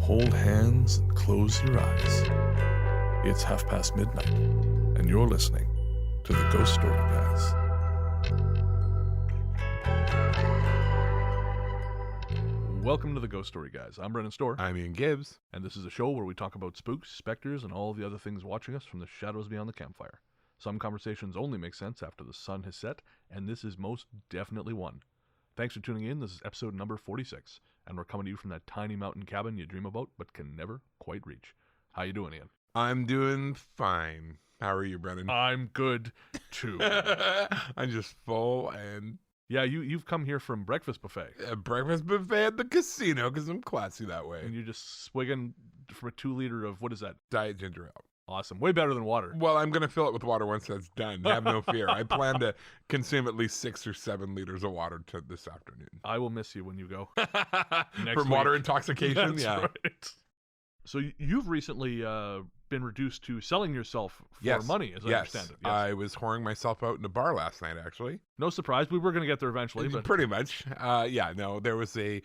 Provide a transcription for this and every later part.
hold hands and close your eyes. It's midnight, and you're listening to the Ghost Story Guys. Welcome to the Ghost Story Guys. I'm Brennan Storr. I'm Ian Gibbs. And this is a show where we talk about spooks, specters, and all the other things watching us from the shadows beyond the campfire. Some conversations only make sense after the sun has set, and this is most definitely one. Thanks for tuning in. This is episode number 46, and we're coming to you from that tiny mountain cabin you dream about but can never quite reach. How you doing, Ian? I'm doing fine. How are you, Brennan? I'm good, too. I'm just full and... Yeah, you've come here from breakfast buffet. A breakfast buffet at the casino, because I'm classy that way. And you're just swigging from a 2-liter of, what is that? Diet ginger ale. Awesome. Way better than water. Well, I'm going to fill it with water once that's done. Have no fear. I plan to consume at least 6 or 7 liters of water this afternoon. I will miss you when you go. From water intoxication? That's yeah. Right. So you've recently been reduced to selling yourself for money, as I understand it. Yes. I was whoring myself out in a bar last night, actually. No surprise. We were going to get there eventually. But... Pretty much. There was a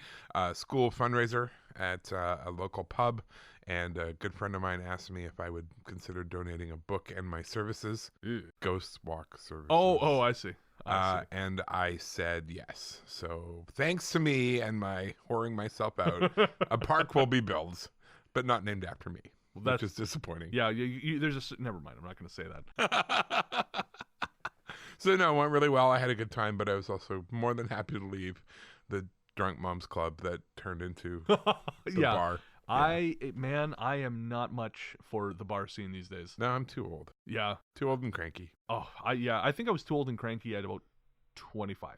school fundraiser at a local pub, and a good friend of mine asked me if I would consider donating a book and my services. Ew. Ghost Walk services. Oh, I see. And I said yes. So thanks to me and my whoring myself out, a park will be built, but not named after me. Well, which is disappointing. Yeah, there's a... Never mind, I'm not going to say that. So, no, it went really well. I had a good time, but I was also more than happy to leave the Drunk Moms Club that turned into the bar. I am not much for the bar scene these days. No, I'm too old. Yeah. Too old and cranky. Oh, I think I was too old and cranky at about 25.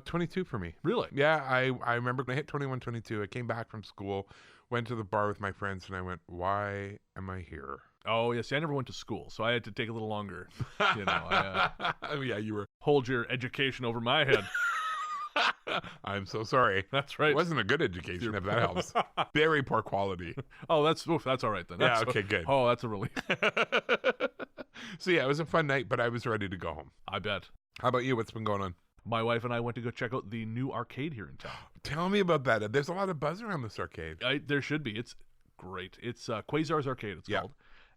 22 for me. Really? Yeah, I remember when I hit 21, 22, I came back from school, went to the bar with my friends, and I went, why am I here? Oh, yes. I never went to school, so I had to take a little longer. Yeah, you were... Hold your education over my head. I'm so sorry. That's right. It wasn't a good education, if that helps. Very poor quality. Oh, that's all right then. Okay, good. Oh, that's a relief. So, yeah, it was a fun night, but I was ready to go home. I bet. How about you? What's been going on? My wife and I went to go check out the new arcade here in town. Tell me about that. There's a lot of buzz around this arcade. There should be. It's great. It's Quasar's Arcade, it's called.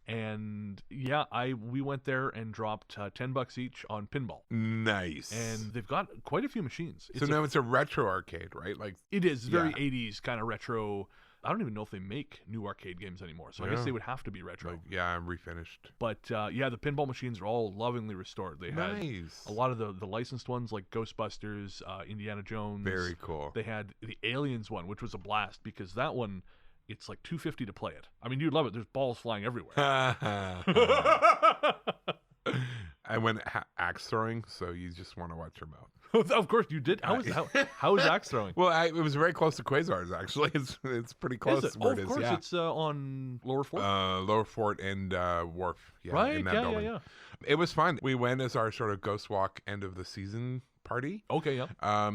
And yeah, we went there and dropped $10 each on pinball. Nice. And they've got quite a few machines. Now it's a retro arcade, right? Like it is very 80s kind of retro. I don't even know if they make new arcade games anymore, so I guess they would have to be retro. I'm refinished. But the pinball machines are all lovingly restored. They had a lot of the licensed ones like Ghostbusters, Indiana Jones. Very cool. They had the Aliens one, which was a blast because that one, it's like $250 to play it. I mean, you'd love it. There's balls flying everywhere. I went axe throwing, so you just want to watch your mouth. Of course you did. How is axe throwing? Well, it was very close to Quasar's, actually. It's pretty close. Is it? Where of course, it's on Lower Fort. Lower Fort and Wharf. Yeah, right. In that building. Yeah. It was fun. We went as our sort of Ghost Walk end of the season party. Okay, yeah.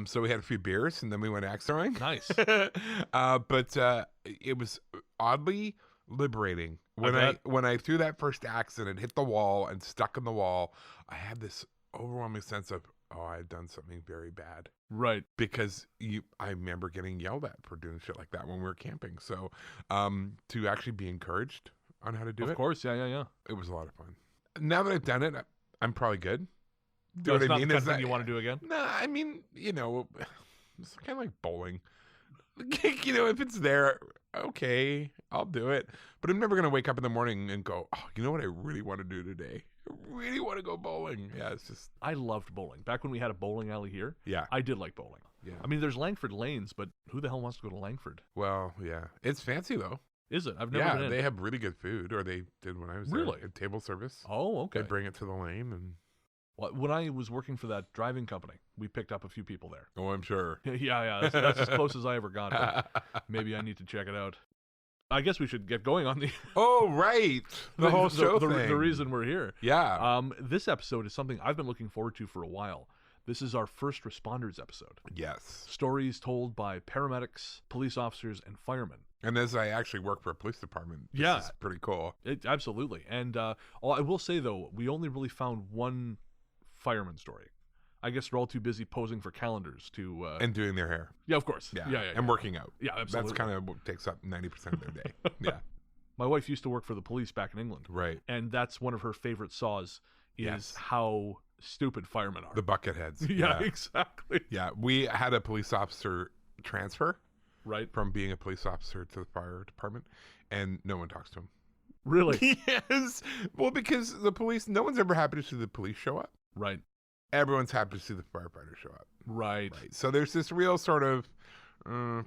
So we had a few beers and then we went axe throwing. Nice. But it was oddly liberating. When I threw that first axe and it hit the wall and stuck in the wall, I had this overwhelming sense of, I had done something very bad. Right. Because I remember getting yelled at for doing shit like that when we were camping. So to actually be encouraged on how to do it. Of course, yeah. It was a lot of fun. Now that I've done it, I'm probably good. Do what I mean? Is that you want to do again? Nah, I mean, it's kind of like bowling. If it's there, okay, I'll do it. But I'm never going to wake up in the morning and go, you know what I really want to do today? I really want to go bowling. Yeah, it's just... I loved bowling. Back when we had a bowling alley here, yeah, I did like bowling. Yeah. I mean, there's Langford Lanes, but who the hell wants to go to Langford? Well, yeah. It's fancy, though. Is it? I've never been in. They have really good food, or they did when I was there. Really? Table service. Oh, okay. They bring it to the lane and... Well, when I was working for that driving company, we picked up a few people there. Oh, I'm sure. Yeah. That's as close as I ever got. Maybe I need to check it out. I guess we should get going on the... Oh, right. The whole show thing. The reason we're here. Yeah. This episode is something I've been looking forward to for a while. This is our first responders episode. Yes. Stories told by paramedics, police officers, and firemen. And as I actually work for a police department, this is pretty cool. Absolutely. And I will say, though, we only really found one fireman story. I guess they're all too busy posing for calendars to... And doing their hair. Yeah, of course. Yeah. Yeah. And working out. Yeah, absolutely. That's kind of what takes up 90% of their day. Yeah. My wife used to work for the police back in England. Right. And that's one of her favorite saws is Yes. how stupid firemen are. The bucket heads. Yeah, exactly. Yeah. We had a police officer transfer Right. from being a police officer to the fire department, and no one talks to him. Really? Yes. Well, because the police, no one's ever happy to see the police show up. Right. Everyone's happy to see the firefighters show up. Right. Right. So there's this real sort of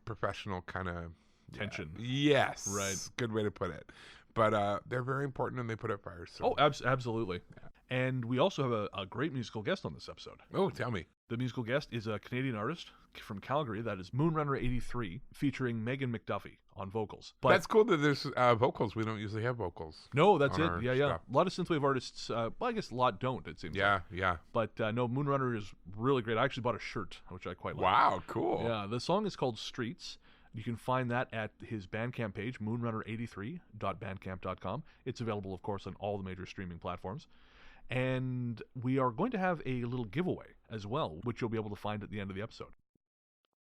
professional kind of Tension. Yes. Right. Good way to put it. But they're very important and they put out fires. So. Oh, absolutely. Yeah. And we also have a great musical guest on this episode. Oh, tell me. The musical guest is a Canadian artist from Calgary. That is Moonrunner 83, featuring Megan McDuffie on vocals. But That's cool that there's vocals. We don't usually have vocals. no, that's on it. our Yeah. stuff. A lot of synthwave artists, well, I guess a lot don't, it seems. Yeah, yeah. But no, Moonrunner is really great. I actually bought a shirt, which I quite like. Wow, cool. Yeah, the song is called Streets. You can find that at his Bandcamp page, moonrunner83.bandcamp.com. It's available, of course, on all the major streaming platforms. And we are going to have a little giveaway as well, which you'll be able to find at the end of the episode.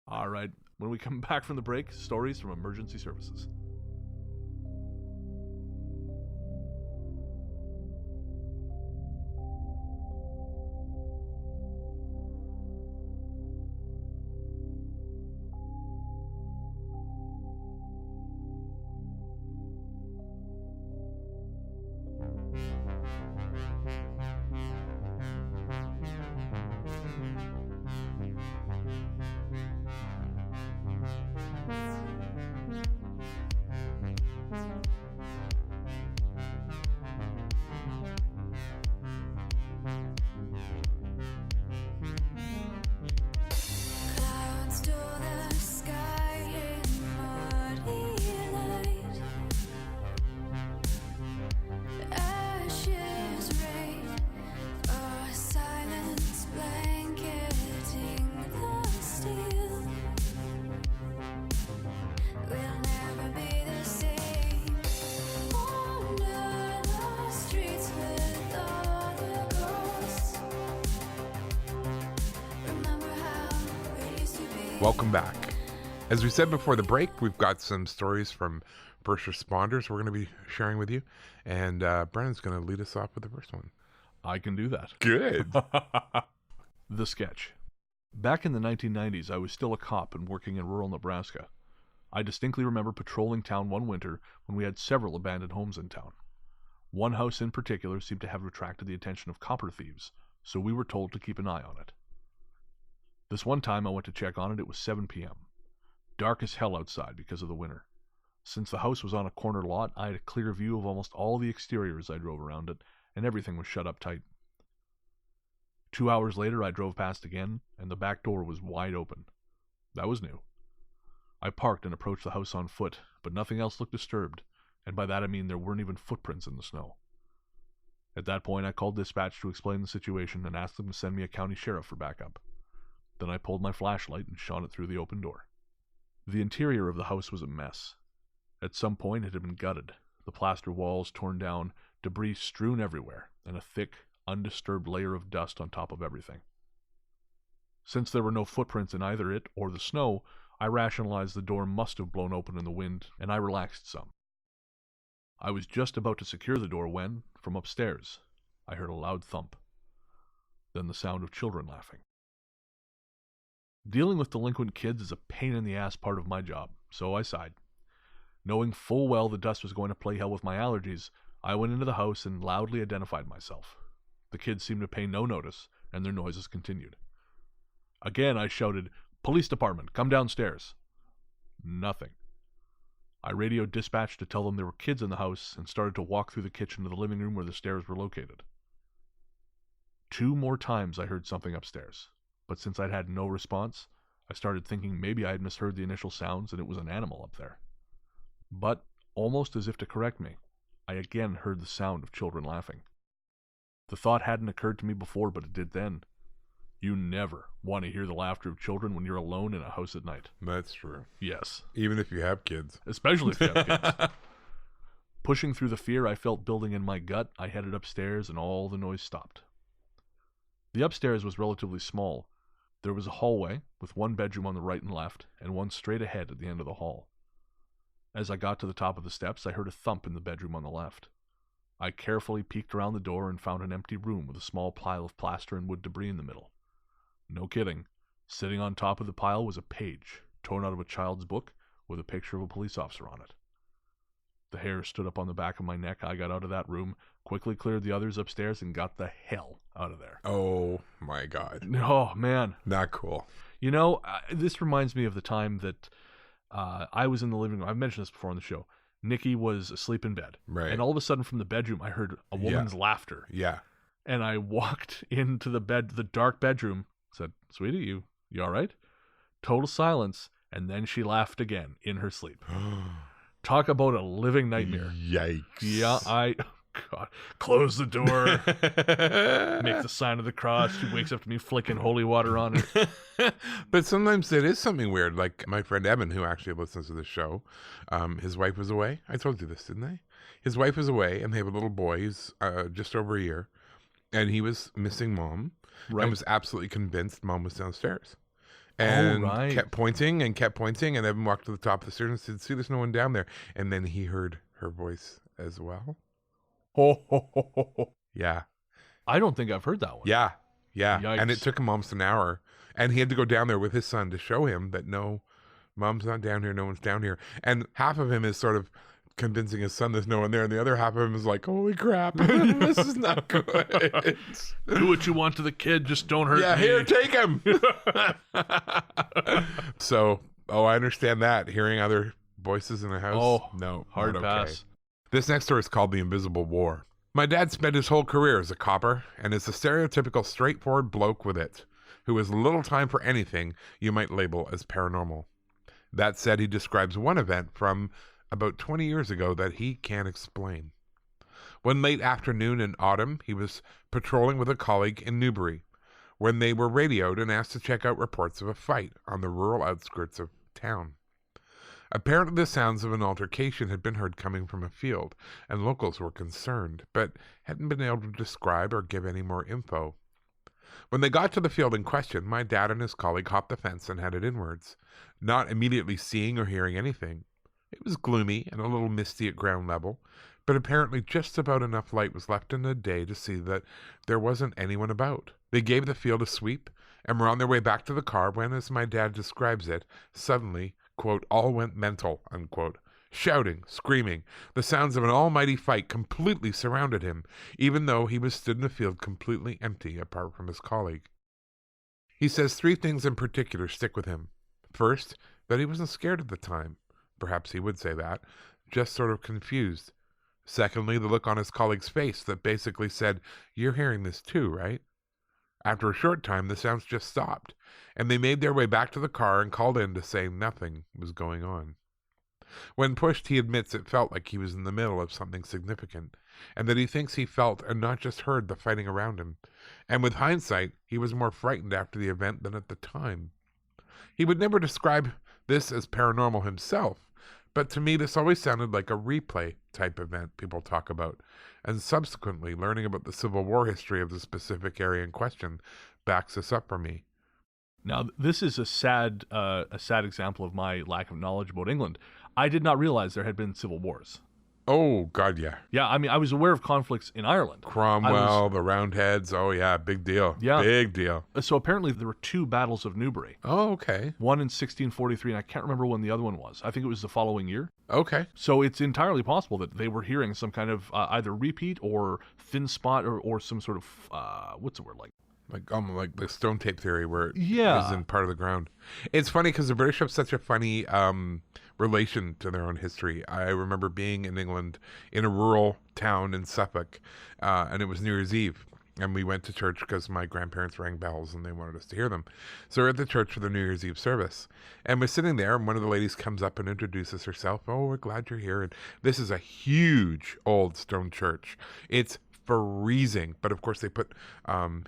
All right, when we come back from the break, stories from emergency services. Clouds to the sky in muddy light. Ashes rain, a silence blanketing the steel. We'll never be the same. Wander the streets with all the ghosts. Remember how it used to be. Welcome back. As we said before the break, we've got some stories from first responders we're going to be sharing with you. And Brennan's going to lead us off with the first one. I can do that. Good. The sketch. Back in the 1990s, I was still a cop and working in rural Nebraska. I distinctly remember patrolling town one winter when we had several abandoned homes in town. One house in particular seemed to have attracted the attention of copper thieves, so we were told to keep an eye on it. This one time I went to check on it, it was 7 p.m. Dark as hell outside because of the winter. Since the house was on a corner lot, I had a clear view of almost all the exteriors I drove around it, and everything was shut up tight. 2 hours later, I drove past again, and the back door was wide open. That was new. I parked and approached the house on foot, but nothing else looked disturbed, and by that I mean there weren't even footprints in the snow. At that point, I called dispatch to explain the situation and asked them to send me a county sheriff for backup. Then I pulled my flashlight and shone it through the open door. The interior of the house was a mess. At some point it had been gutted, the plaster walls torn down, debris strewn everywhere, and a thick, undisturbed layer of dust on top of everything. Since there were no footprints in either it or the snow, I rationalized the door must have blown open in the wind, and I relaxed some. I was just about to secure the door when, from upstairs, I heard a loud thump. Then the sound of children laughing. Dealing with delinquent kids is a pain-in-the-ass part of my job, so I sighed. Knowing full well the dust was going to play hell with my allergies, I went into the house and loudly identified myself. The kids seemed to pay no notice, and their noises continued. Again I shouted, "Police department, come downstairs." Nothing. I radioed dispatch to tell them there were kids in the house and started to walk through the kitchen to the living room where the stairs were located. 2 more times I heard something upstairs, but since I'd had no response, I started thinking maybe I had misheard the initial sounds and it was an animal up there. But, almost as if to correct me, I again heard the sound of children laughing. The thought hadn't occurred to me before, but it did then. You never want to hear the laughter of children when you're alone in a house at night. That's true. Yes. Even if you have kids. Especially if you have kids. Pushing through the fear I felt building in my gut, I headed upstairs and all the noise stopped. The upstairs was relatively small. There was a hallway with one bedroom on the right and left, and one straight ahead at the end of the hall. As I got to the top of the steps, I heard a thump in the bedroom on the left. I carefully peeked around the door and found an empty room with a small pile of plaster and wood debris in the middle. No kidding. Sitting on top of the pile was a page, torn out of a child's book, with a picture of a police officer on it. The hair stood up on the back of my neck. I got out of that room, quickly cleared the others upstairs, and got the hell out of there. Oh my God. Oh, man. Not cool. You know, this reminds me of the time that I was in the living room. I've mentioned this before on the show. Nikki was asleep in bed. Right. And all of a sudden from the bedroom, I heard a woman's laughter. Yeah. And I walked into the dark bedroom, said, "Sweetie, you all right?" Total silence. And then she laughed again in her sleep. Talk about a living nightmare. Yikes. Yeah, God, close the door. Make the sign of the cross. She wakes up to me flicking holy water on her. But sometimes it is something weird. Like my friend Evan, who actually listens to the show, his wife was away. I told you this, didn't I? His wife was away, and they have a little boy. He's just over a year. And he was missing mom. Right. And was absolutely convinced mom was downstairs. And kept pointing, and Evan walked to the top of the stairs and said, "See, there's no one down there." And then he heard her voice as well. Yeah. I don't think I've heard that one. Yeah. Yikes. And it took him almost an hour. And he had to go down there with his son to show him that no, mom's not down here. No one's down here. And half of him is sort of convincing his son there's no one there. And the other half of him is like, holy crap, this is not good. Do what you want to the kid. Just don't hurt me. Here, take him. So, I understand that. Hearing other voices in the house. Oh, no, hard not okay. pass. This next story is called The Invisible War. My dad spent his whole career as a copper and is a stereotypical straightforward bloke with it, who has little time for anything you might label as paranormal. That said, he describes one event from about 20 years ago that he can't explain. One late afternoon in autumn, he was patrolling with a colleague in Newbury when they were radioed and asked to check out reports of a fight on the rural outskirts of town. Apparently, the sounds of an altercation had been heard coming from a field, and locals were concerned, but hadn't been able to describe or give any more info. When they got to the field in question, my dad and his colleague hopped the fence and headed inwards, not immediately seeing or hearing anything. It was gloomy and a little misty at ground level, but apparently just about enough light was left in the day to see that there wasn't anyone about. They gave the field a sweep and were on their way back to the car when, as my dad describes it, suddenly, quote, all went mental, unquote. Shouting, screaming, the sounds of an almighty fight completely surrounded him, even though he was stood in a field completely empty apart from his colleague. He says 3 things in particular stick with him. First, that he wasn't scared at the time. Perhaps he would say that, just sort of confused. Secondly, the look on his colleague's face that basically said, "You're hearing this too, right?" After a short time, the sounds just stopped, and they made their way back to the car and called in to say nothing was going on. When pushed, he admits it felt like he was in the middle of something significant, and that he thinks he felt and not just heard the fighting around him. And with hindsight, he was more frightened after the event than at the time. He would never describe this as paranormal himself, but to me this always sounded like a replay type event people talk about, and subsequently learning about the Civil War history of the specific area in question backs this up for me. Now, this is a sad example of my lack of knowledge about England. I did not realize there had been civil wars. Oh, God, yeah. Yeah, I mean, I was aware of conflicts in Ireland. Cromwell, the Roundheads. Oh, yeah, big deal. Yeah. Big deal. So apparently there were 2 battles of Newbury. Oh, okay. One in 1643, and I can't remember when the other one was. I think it was the following year. Okay. So it's entirely possible that they were hearing some kind of either repeat or thin spot or some sort of, what's the word, Like the stone tape theory where it Yeah. is in part of the ground. It's funny because the British have such a funny relation to their own history. I remember being in England in a rural town in Suffolk, and it was New Year's Eve. And we went to church because my grandparents rang bells and they wanted us to hear them. So we're at the church for the New Year's Eve service. And we're sitting there and one of the ladies comes up and introduces herself. "Oh, we're glad you're here." And this is a huge old stone church. It's freezing, but of course they put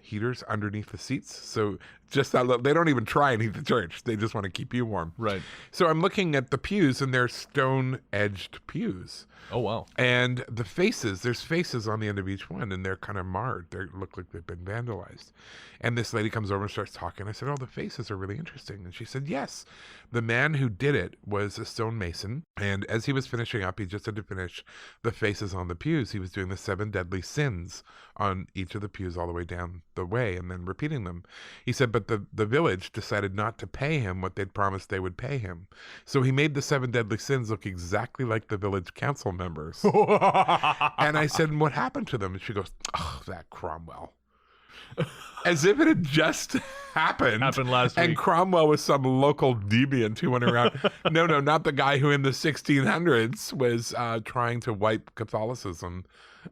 heaters underneath the seats, so Just that little, they don't even try and heat the church. They just want to keep you warm. Right. So I'm looking at the pews, and they're stone-edged pews. Oh, wow. And the faces, there's faces on the end of each one, and they're kind of marred. They look like they've been vandalized. And this lady comes over and starts talking. I said, oh, the faces are really interesting. And she said, yes, the man who did it was a stonemason. And as he was finishing up, he just had to finish the faces on the pews. He was doing the 7 deadly sins on each of the pews all the way down the way and then repeating them. He said, but the village decided not to pay him what they'd promised they would pay him. So he made the 7 deadly sins look exactly like the village council members. And I said, and what happened to them? And she goes, oh, that Cromwell. As if it had just happened last week. And Cromwell was some local deviant who went around. No, not the guy who in the 1600s was trying to wipe Catholicism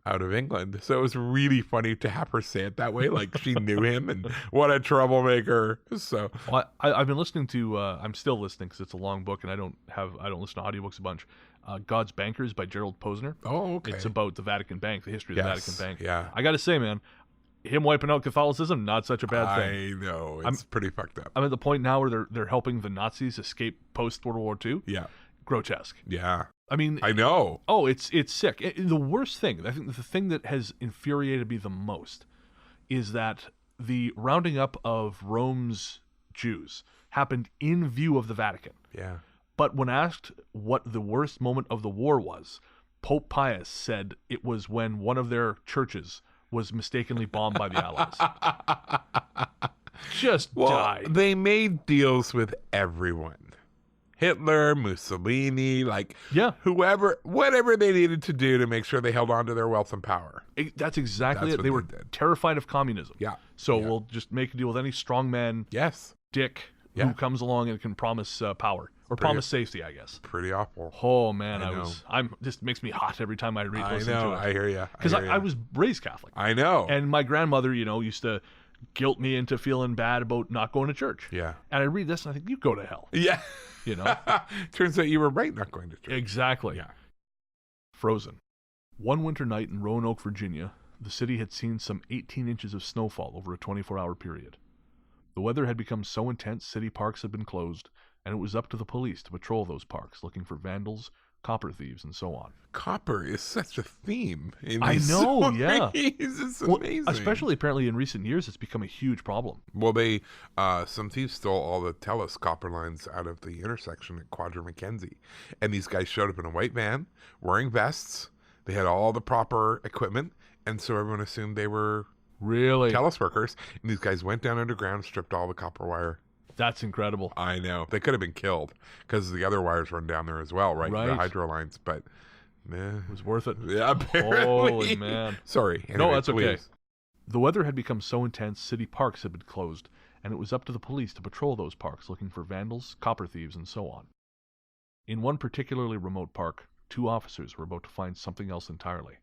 out of England. So it was really funny to have her say it that way, like she knew him, and what a troublemaker. So Well, I've been listening to. I'm still listening because it's a long book, and I don't listen to audiobooks a bunch. God's Bankers by Gerald Posner. oh, okay. It's about the Vatican Bank, the history of the Yes, Vatican Bank. yeah. I got to say, man, him wiping out Catholicism, not such a bad thing. I know, it's pretty fucked up. I'm at the point now where they're helping the Nazis escape post World War II. Yeah, Grotesque. yeah. I mean, I know. oh, it's sick. The worst thing, I think the thing that has infuriated me the most is that the rounding up of Rome's Jews happened in view of the Vatican. Yeah. But when asked what the worst moment of the war was, Pope Pius said it was when one of their churches was mistakenly bombed by the Allies. Just died. They made deals with everyone. Hitler, Mussolini, like Yeah. whoever, whatever they needed to do to make sure they held on to their wealth and power. That's exactly That's it. what They they were did. terrified of communism. Yeah. So Yeah. we'll just make a deal with any strongman Yes. dick Yeah. who comes along and can promise power or Pretty- promise safety, I guess. Pretty awful. Oh man, I know. I'm just makes me hot every time I read I listen know. to I it. hear you. Because I was raised Catholic, I know. and my grandmother, used to guilt me into feeling bad about not going to church. Yeah. And I read this and I think, you go to hell. Yeah. You know? Turns out you were right not going to church. Exactly. Yeah. Frozen. One winter night in Roanoke, Virginia, the city had seen some 18 inches of snowfall over a 24-hour period. The weather had become so intense city parks had been closed, and it was up to the police to patrol those parks, looking for vandals, copper thieves, and so on. Copper is such a theme in I these know, yeah. stories. It's Well, amazing. especially apparently in recent years, it's become a huge problem. Well, some thieves stole all the TELUS copper lines out of the intersection at Quadra Mackenzie. And these guys showed up in a white van, wearing vests. They had all the proper equipment. And so everyone assumed they were Really? TELUS workers. And these guys went down underground, stripped all the copper wire. That's incredible. I know. They could have been killed because the other wires run down there as well, right? The Right. hydro lines. But, It was worth it. yeah, apparently. Holy man. Sorry. No, Anyway, that's okay. please. The weather had become so intense, city parks had been closed, and it was up to the police to patrol those parks looking for vandals, copper thieves, and so on. In one particularly remote park, 2 officers were about to find something else entirely.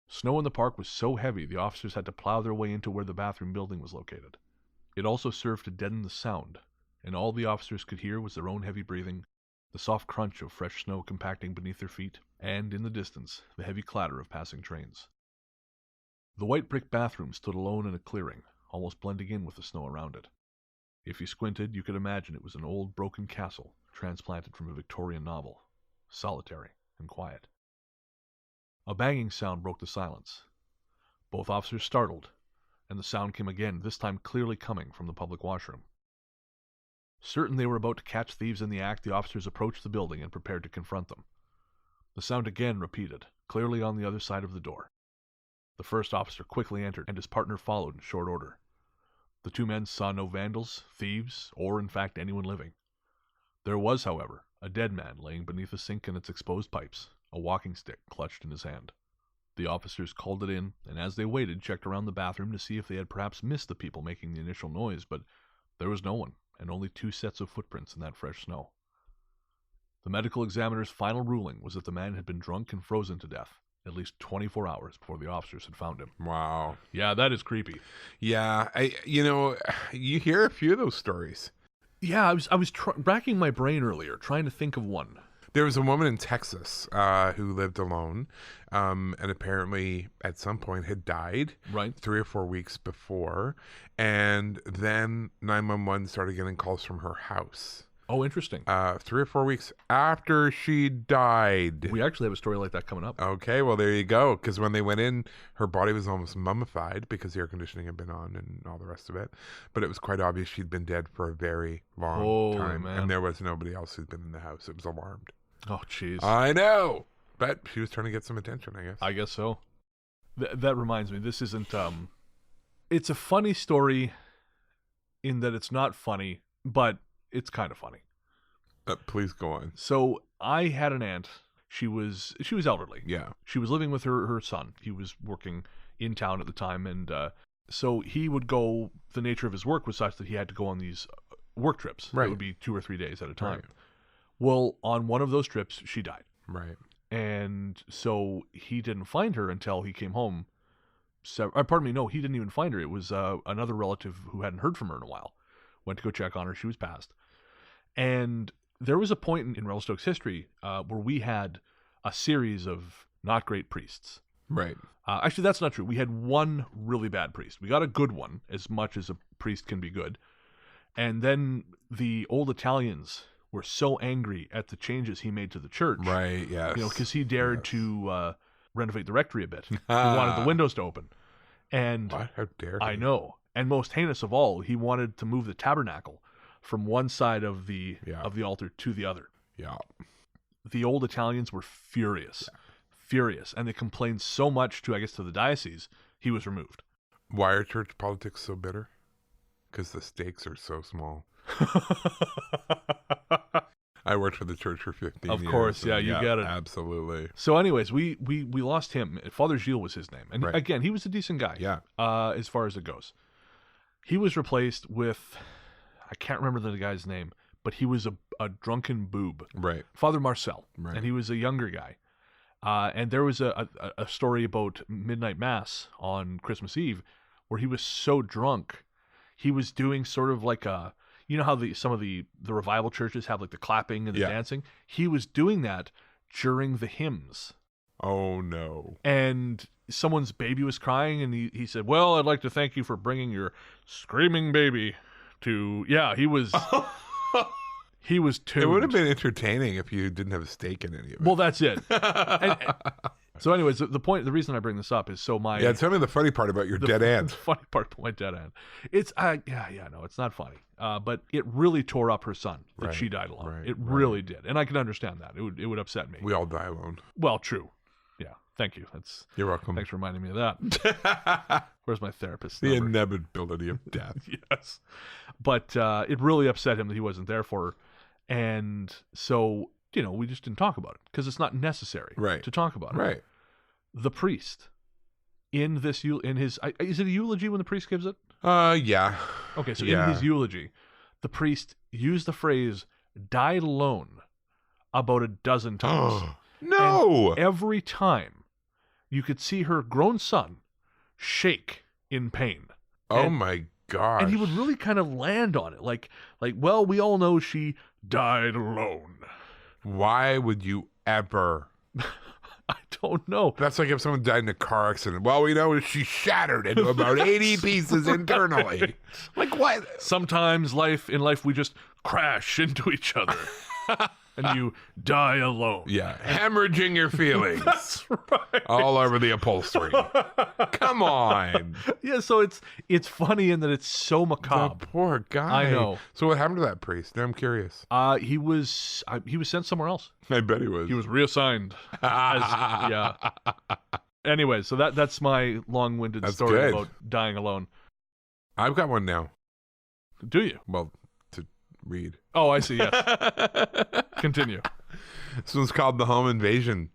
Snow in the park was so heavy the officers had to plow their way into where the bathroom building was located. It also served to deaden the sound, and all the officers could hear was their own heavy breathing, the soft crunch of fresh snow compacting beneath their feet, and, in the distance, the heavy clatter of passing trains. The white brick bathroom stood alone in a clearing, almost blending in with the snow around it. If you squinted, you could imagine it was an old broken castle transplanted from a Victorian novel, solitary and quiet. A banging sound broke the silence. Both officers startled, and the sound came again, this time clearly coming from the public washroom. Certain they were about to catch thieves in the act, the officers approached the building and prepared to confront them. The sound again repeated, clearly on the other side of the door. The first officer quickly entered, and his partner followed in short order. The 2 men saw no vandals, thieves, or in fact anyone living. There was, however, a dead man laying beneath a sink and its exposed pipes, a walking stick clutched in his hand. The officers called it in, and as they waited, checked around the bathroom to see if they had perhaps missed the people making the initial noise, but there was no one, and only 2 sets of footprints in that fresh snow. The medical examiner's final ruling was that the man had been drunk and frozen to death, at least 24 hours before the officers had found him. Wow. Yeah, that is creepy. Yeah. You hear a few of those stories. Yeah, I was racking my brain earlier, trying to think of one. There was a woman in Texas who lived alone, and apparently at some point had died Right. 3 or 4 weeks before, and then 911 started getting calls from her house. Oh, interesting. 3 or 4 weeks after she died. We actually have a story like that coming up. Okay, well, there you go. Because when they went in, her body was almost mummified because the air conditioning had been on and all the rest of it. But it was quite obvious she'd been dead for a very long Holy time. man. And there was nobody else who'd been in the house. It was alarmed. Oh, jeez. I know. But she was trying to get some attention, I guess. I guess so. That reminds me, this isn't, it's a funny story in that it's not funny, but it's kind of funny. Please go on. So I had an aunt. She was elderly. Yeah. She was living with her son. He was working in town at the time, and so he would go. The nature of his work was such that he had to go on these work trips. Right. It would be 2 or 3 days at a time. Right. Well, on one of those trips, she died, Right. and so he didn't find her until he came home. Pardon me, no, he didn't even find her. It was another relative who hadn't heard from her in a while. Went to go check on her. She was passed, and there was a point in Revelstoke's history where we had a series of not great priests. Right. Actually, that's not true. We had one really bad priest. We got a good one, as much as a priest can be good. And then the old Italians were so angry at the changes he made to the church. Right, yes. You know, because he dared to renovate the rectory a bit. He wanted the windows to open. And What? How dare he? I know. And most heinous of all, he wanted to move the tabernacle from one side of the altar to the other. Yeah. The old Italians were furious. Furious. And they complained so much to the diocese, he was removed. Why are church politics so bitter? Because the stakes are so small. I worked for the church for 15 years. Of course, yeah, you get it. Absolutely. So anyways, we lost him. Father Gilles was his name. And Right. again, he was a decent guy. Yeah. As far as it goes. He was replaced with, I can't remember the guy's name, but he was a drunken boob. Right. Father Marcel. Right. And he was a younger guy. And there was a story about midnight mass on Christmas Eve where he was so drunk, he was doing sort of like a, you know how some of the revival churches have like the clapping and the dancing? He was doing that during the hymns. Oh, no. And someone's baby was crying, and he said, well, I'd like to thank you for bringing your screaming baby to... Yeah, he was... He was tuned. It would have been entertaining if you didn't have a stake in any of it. Well, that's it. So anyways, the reason I bring this up is so my... Yeah, tell me the funny part about your dead The aunt. funny part about my dead aunt. It's, no, it's not funny. But it really tore up her son that Right, she died alone. right, It right. really did. And I can understand that. It would upset me. We all die alone. Well, true. Yeah, thank you. You're welcome. Thanks for reminding me of that. Where's my therapist? The number? inevitability of death. Yes. But it really upset him that he wasn't there for her. And so, we just didn't talk about it because it's not necessary Right. to talk about it. Right. The priest in his, is it a eulogy when the priest gives it? Yeah. Okay, so Yeah. in his eulogy, the priest used the phrase died alone about a dozen times. No. And every time you could see her grown son shake in pain. Oh, And- my gosh. And he would really kind of land on it. Like, well, we all know she died alone. Why would you ever? I don't know. That's like if someone died in a car accident. Well, we know she shattered into about 80 pieces internally. Like what? Sometimes in life we just crash into each other. And you die alone. Yeah. Hemorrhaging your feelings. That's right. All over the upholstery. Come on. Yeah, so it's funny in that it's so macabre. The poor guy. I know. So what happened to that priest? Now I'm curious. He was sent somewhere else. I bet he was. He was reassigned. Yeah. Anyway, so that's my long-winded That's story good. about dying alone. I've got one now. Do you? Well, to read. Oh, I see. Yes. Continue. This one's called The Home Invasion.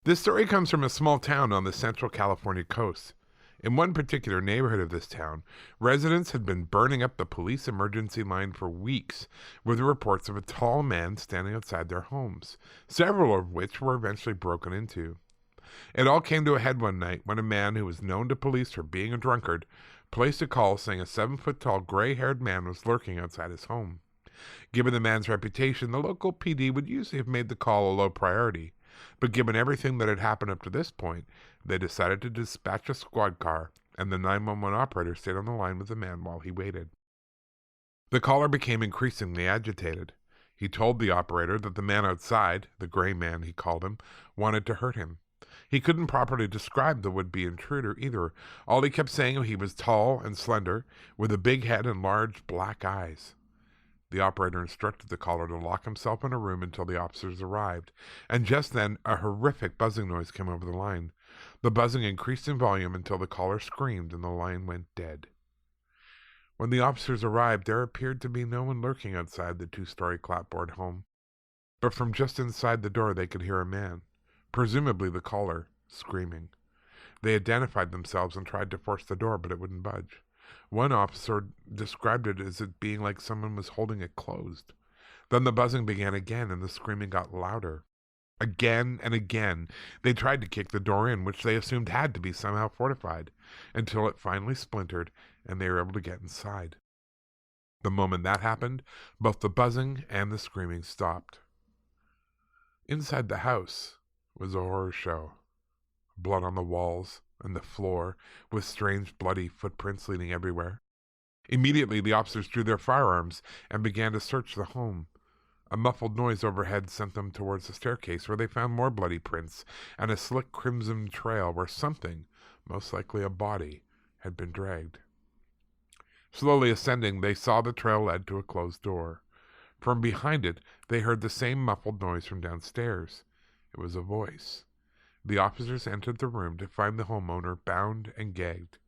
This story comes from a small town on the central California coast. In one particular neighborhood of this town, residents had been burning up the police emergency line for weeks with reports of a tall man standing outside their homes, several of which were eventually broken into. It all came to a head one night when a man who was known to police for being a drunkard placed a call saying a 7-foot-tall gray-haired man was lurking outside his home. Given the man's reputation, the local PD would usually have made the call a low priority. But given everything that had happened up to this point, they decided to dispatch a squad car, and the 911 operator stayed on the line with the man while he waited. The caller became increasingly agitated. He told the operator that the man outside, the gray man he called him, wanted to hurt him. He couldn't properly describe the would-be intruder either. All he kept saying he was tall and slender, with a big head and large black eyes. The operator instructed the caller to lock himself in a room until the officers arrived, and just then a horrific buzzing noise came over the line. The buzzing increased in volume until the caller screamed and the line went dead. When the officers arrived, there appeared to be no one lurking outside the 2-story clapboard home. But from just inside the door they could hear a man, presumably the caller, screaming. They identified themselves and tried to force the door, but it wouldn't budge. One officer described it as it being like someone was holding it closed. Then the buzzing began again, and the screaming got louder. Again and again, they tried to kick the door in, which they assumed had to be somehow fortified, until it finally splintered, and they were able to get inside. The moment that happened, both the buzzing and the screaming stopped. Inside the house was a horror show. Blood on the walls and the floor, with strange bloody footprints leading everywhere. Immediately, the officers drew their firearms and began to search the home. A muffled noise overhead sent them towards the staircase, where they found more bloody prints and a slick crimson trail where something, most likely a body, had been dragged. Slowly ascending, they saw the trail led to a closed door. From behind it, they heard the same muffled noise from downstairs. It was a voice. The officers entered the room to find the homeowner bound and gagged.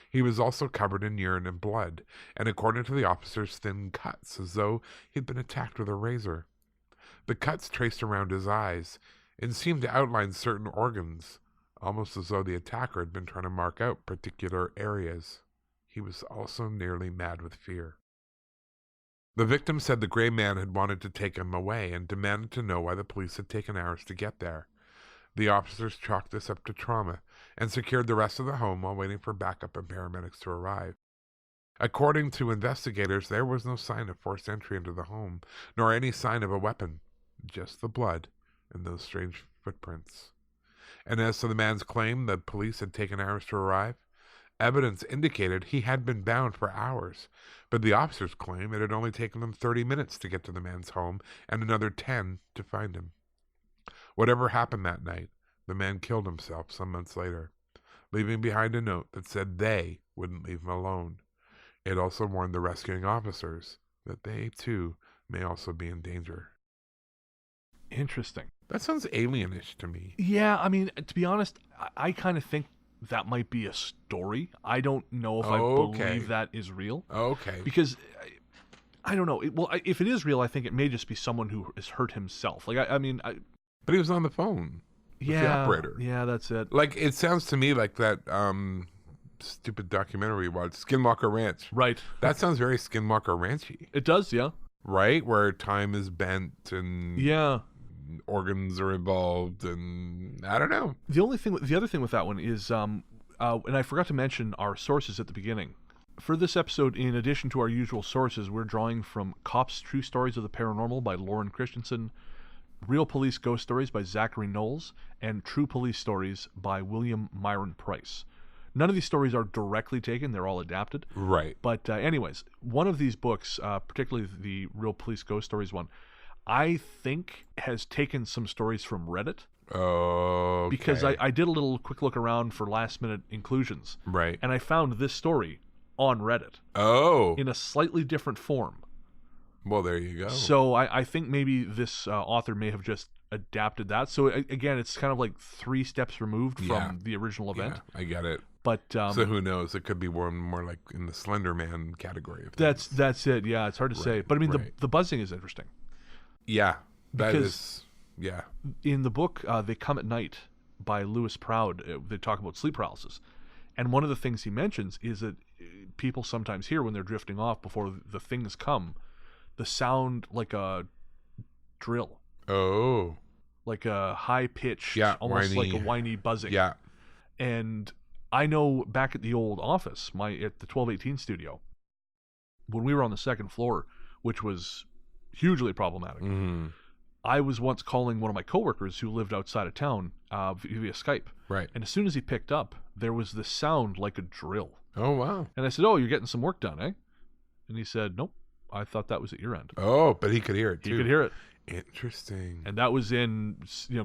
He was also covered in urine and blood, and according to the officers, thin cuts, as though he'd been attacked with a razor. The cuts traced around his eyes and seemed to outline certain organs, almost as though the attacker had been trying to mark out particular areas. He was also nearly mad with fear. The victim said the gray man had wanted to take him away and demanded to know why the police had taken hours to get there. The officers chalked this up to trauma and secured the rest of the home while waiting for backup and paramedics to arrive. According to investigators, there was no sign of forced entry into the home, nor any sign of a weapon, just the blood and those strange footprints. And as to the man's claim that police had taken hours to arrive, evidence indicated he had been bound for hours, but the officers claim it had only taken them 30 minutes to get to the man's home and another 10 to find him. Whatever happened that night, the man killed himself some months later, leaving behind a note that said they wouldn't leave him alone. It also warned the rescuing officers that they, too, may also be in danger. Interesting. That sounds alienish to me. Yeah, I mean, to be honest, I kind of think that might be a story. I don't know if I believe that is real. Okay. Because, I don't know. If it is real, I think it may just be someone who has hurt himself. Like, But he was on the phone with the operator. Yeah, that's it. Like, it sounds to me like that stupid documentary we watched, Skinwalker Ranch. Right. That sounds very Skinwalker Ranchy. It does, yeah. Right? Where time is bent and organs are involved, and I don't know. The other thing with that one is, and I forgot to mention our sources at the beginning. For this episode, in addition to our usual sources, we're drawing from Cops True Stories of the Paranormal by Lauren Christensen, Real Police Ghost Stories by Zachary Knowles, and True Police Stories by William Myron Price. None of these stories are directly taken, they're all adapted. Right. But anyways, one of these books, particularly the Real Police Ghost Stories one, I think has taken some stories from Reddit. Oh, okay. Because I did a little quick look around for last-minute inclusions. Right. And I found this story on Reddit. Oh. In a slightly different form. Well, there you go. So I think maybe this author may have just adapted that. So again, it's kind of like 3 steps removed from the original event. Yeah, I get it. But so who knows? It could be one more like in the Slender Man category. Of that's it. Yeah, it's hard to say. But I mean, the buzzing is interesting. Yeah, because yeah. In the book, They Come at Night by Lewis Proud, they talk about sleep paralysis. And one of the things he mentions is that people sometimes hear when they're drifting off before the things come, the sound like a drill. Oh. Like a high pitch, almost whiny, like a whiny buzzing. Yeah. And I know back at the old office, at the 1218 studio, when we were on the second floor, which was hugely problematic. Mm-hmm. I was once calling one of my coworkers who lived outside of town via Skype. Right. And as soon as he picked up, there was this sound like a drill. Oh, wow. And I said, "Oh, you're getting some work done, eh?" And he said, "Nope, I thought that was at your end." Oh, but he could hear it, too. He could hear it. Interesting. And that was in,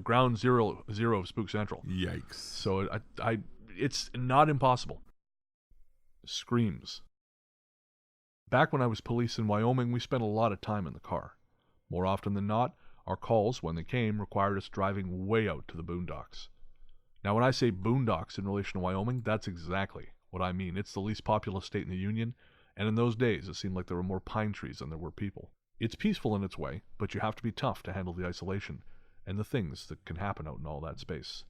ground zero of Spook Central. Yikes. So it's not impossible. Screams. Back when I was police in Wyoming, we spent a lot of time in the car. More often than not, our calls, when they came, required us driving way out to the boondocks. Now, when I say boondocks in relation to Wyoming, that's exactly what I mean. It's the least populous state in the Union, and in those days, it seemed like there were more pine trees than there were people. It's peaceful in its way, but you have to be tough to handle the isolation and the things that can happen out in all that space.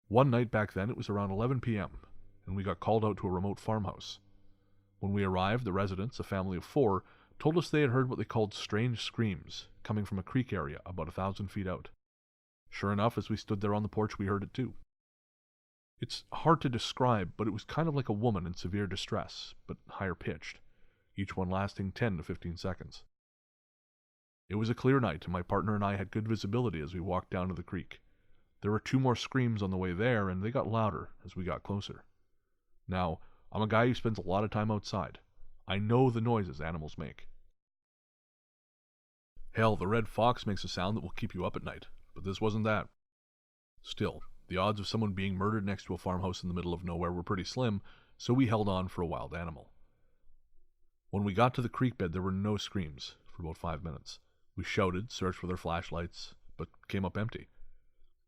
One night back then, it was around 11 p.m., and we got called out to a remote farmhouse. When we arrived, the residents, a family of 4, told us they had heard what they called strange screams coming from a creek area about 1,000 feet out. Sure enough, as we stood there on the porch, we heard it too. It's hard to describe, but it was kind of like a woman in severe distress, but higher pitched, each one lasting 10 to 15 seconds. It was a clear night, and my partner and I had good visibility as we walked down to the creek. There were 2 more screams on the way there, and they got louder as we got closer. Now, I'm a guy who spends a lot of time outside. I know the noises animals make. Hell, the red fox makes a sound that will keep you up at night, but this wasn't that. Still, the odds of someone being murdered next to a farmhouse in the middle of nowhere were pretty slim, so we held on for a wild animal. When we got to the creek bed, there were no screams for about 5 minutes. We shouted, searched with our flashlights, but came up empty.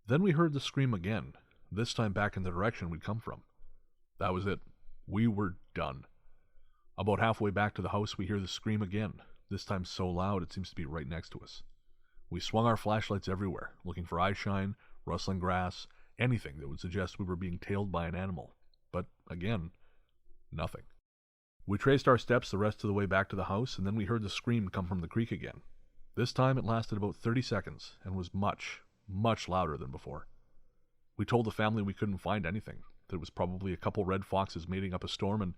Then we heard the scream again, this time back in the direction we'd come from. That was it. We were done. About halfway back to the house, we hear the scream again, this time so loud it seems to be right next to us. We swung our flashlights everywhere, looking for eye shine, rustling grass, anything that would suggest we were being tailed by an animal. But, again, nothing. We traced our steps the rest of the way back to the house, and then we heard the scream come from the creek again. This time it lasted about 30 seconds, and was much, much louder than before. We told the family we couldn't find anything, that it was probably a couple red foxes mating up a storm, and,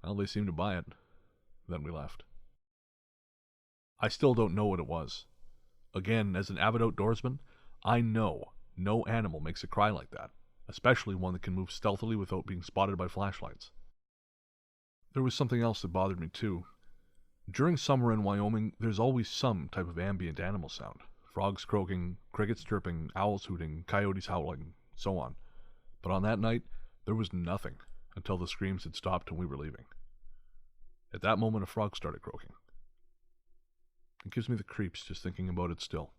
well, they seemed to buy it. Then we left. I still don't know what it was. Again, as an avid outdoorsman, I know no animal makes a cry like that, especially one that can move stealthily without being spotted by flashlights. There was something else that bothered me too. During summer in Wyoming, there's always some type of ambient animal sound. Frogs croaking, crickets chirping, owls hooting, coyotes howling, so on. But on that night, there was nothing until the screams had stopped and we were leaving. At that moment, a frog started croaking. It gives me the creeps just thinking about it still.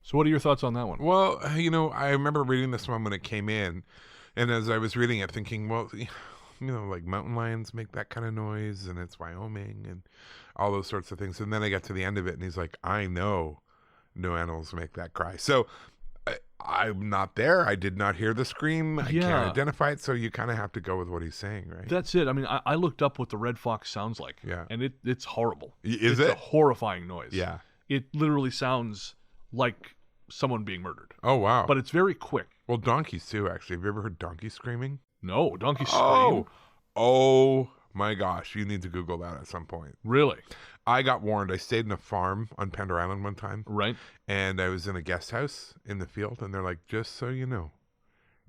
So what are your thoughts on that one? Well, I remember reading this one when it came in, and as I was reading it, thinking, well, like mountain lions make that kind of noise, and it's Wyoming, and all those sorts of things. And then I got to the end of it, and he's like, I know no animals make that cry. So I'm not there. I did not hear the scream. I can't identify it. So you kind of have to go with what he's saying, right? That's it. I mean, I looked up what the red fox sounds like. Yeah. And it's horrible. It's a horrifying noise. Yeah. It literally sounds like someone being murdered. Oh, wow. But it's very quick. Well, donkeys too, actually. Have you ever heard donkeys screaming? No, donkeys scream. Oh my gosh. You need to Google that at some point. Really? I got warned. I stayed in a farm on Pender Island one time. Right. And I was in a guest house in the field, and they're like, just so you know,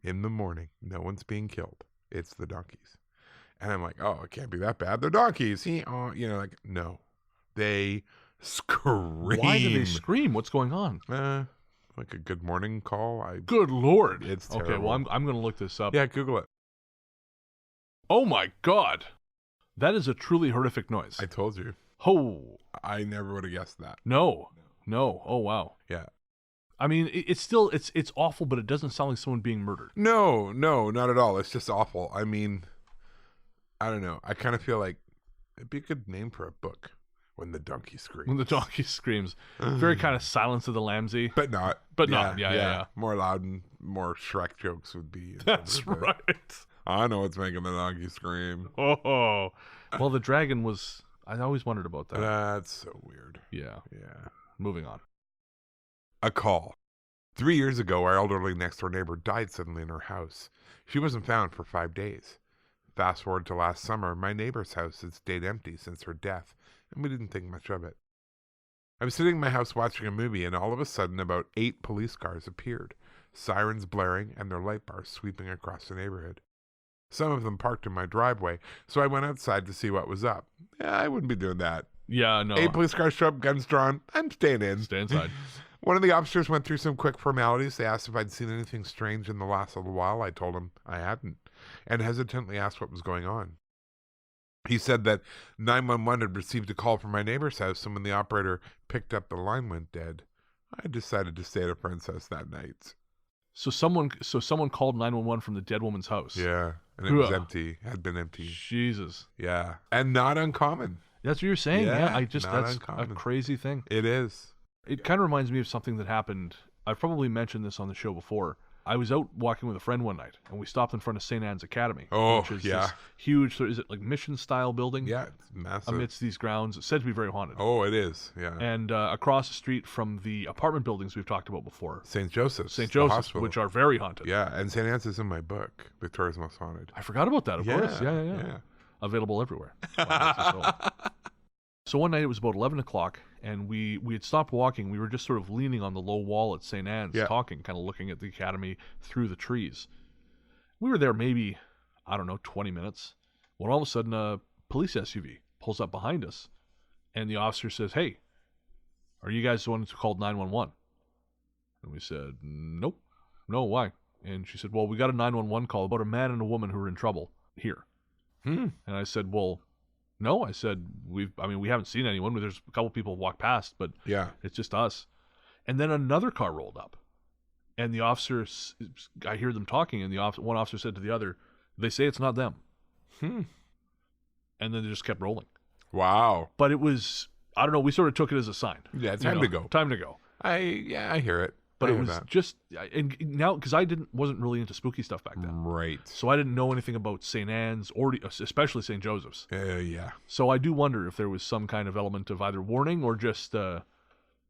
in the morning, no one's being killed. It's the donkeys. And I'm like, oh, it can't be that bad. They're donkeys. No. They scream. Why do they scream? What's going on? Like a good morning call. Good Lord. It's terrible. terrible. Okay, well, I'm going to look this up. Yeah, Google it. Oh, my God. That is a truly horrific noise. I told you. Oh. I never would have guessed that. No. Oh, wow. Yeah. I mean, it's still, it's awful, but it doesn't sound like someone being murdered. No, not at all. It's just awful. I mean, I don't know. I kind of feel like it'd be a good name for a book. When the donkey screams. When the donkey screams. Very kind of Silence of the Lambsy. But not. Not. Yeah. More loud and more Shrek jokes would be. That's right. I know what's making the donkey scream. Oh. Well, the dragon was... I always wondered about that. That's so weird. Yeah. Yeah. Moving on. A call. 3 years ago, our elderly next-door neighbor died suddenly in her house. She wasn't found for 5 days. Fast forward to last summer, my neighbor's house had stayed empty since her death, and we didn't think much of it. I was sitting in my house watching a movie, and all of a sudden about 8 police cars appeared, sirens blaring and their light bars sweeping across the neighborhood. Some of them parked in my driveway, so I went outside to see what was up. I wouldn't be doing that. Yeah, no. 8 police cars show up, guns drawn. I'm staying in. Stay inside. One of the officers went through some quick formalities. They asked if I'd seen anything strange in the last little while. I told him I hadn't, and hesitantly asked what was going on. He said that 911 had received a call from my neighbor's house, and when the operator picked up, the line went dead. I decided to stay at a friend's house that night. So someone called 911 from the dead woman's house. Yeah, and it was Ugh. empty. Had been empty. Jesus. Yeah, and not uncommon. That's what you're saying. Yeah, Yeah, that's uncommon. a crazy thing. It is. It kind of reminds me of something that happened. I've probably mentioned this on the show before. I was out walking with a friend one night, and we stopped in front of St. Anne's Academy. Oh, which is yeah. this huge, is it like mission-style building? Yeah, it's massive. Amidst these grounds. It's said to be very haunted. Oh, it is. Yeah. And across the street from the apartment buildings we've talked about before. St. Joseph's. St. the Joseph's, hospital. which are very haunted. Yeah, and St. Anne's is in my book, Victoria's Most Haunted. I forgot about that, of course. Yeah. Available everywhere. So one night it was about 11 o'clock, and we had stopped walking. We were just sort of leaning on the low wall at St. Anne's, talking, kind of looking at the academy through the trees. We were there maybe, 20 minutes, when all of a sudden a police SUV pulls up behind us, and the officer says, "Hey, are you guys the ones who called 911?" And we said, "Nope." "No, why?" And she said, "Well, we got a 911 call about a man and a woman who are in trouble here." And I said, "Well, no." I said, we haven't seen anyone. There's a couple people walk past, but Yeah. it's just us. And then another car rolled up, and the officers, I hear them talking, and one officer said to the other, "They say it's not them." And then they just kept rolling. Wow. But it was, I don't know, we sort of took it as a sign. Yeah, time to go. Time to go. I hear it. But I it hear was that. just, and now, because I wasn't really into spooky stuff back then. Right. So I didn't know anything about St. Anne's, or especially St. Joseph's. Yeah. So I do wonder if there was some kind of element of either warning or just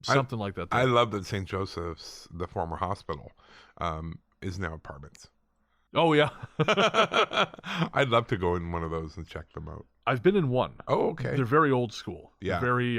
something like that. I love that St. Joseph's, the former hospital, is now apartments. Oh, yeah. I'd love to go in one of those and check them out. I've been in one. Oh, okay. They're very old school. Yeah. They're very,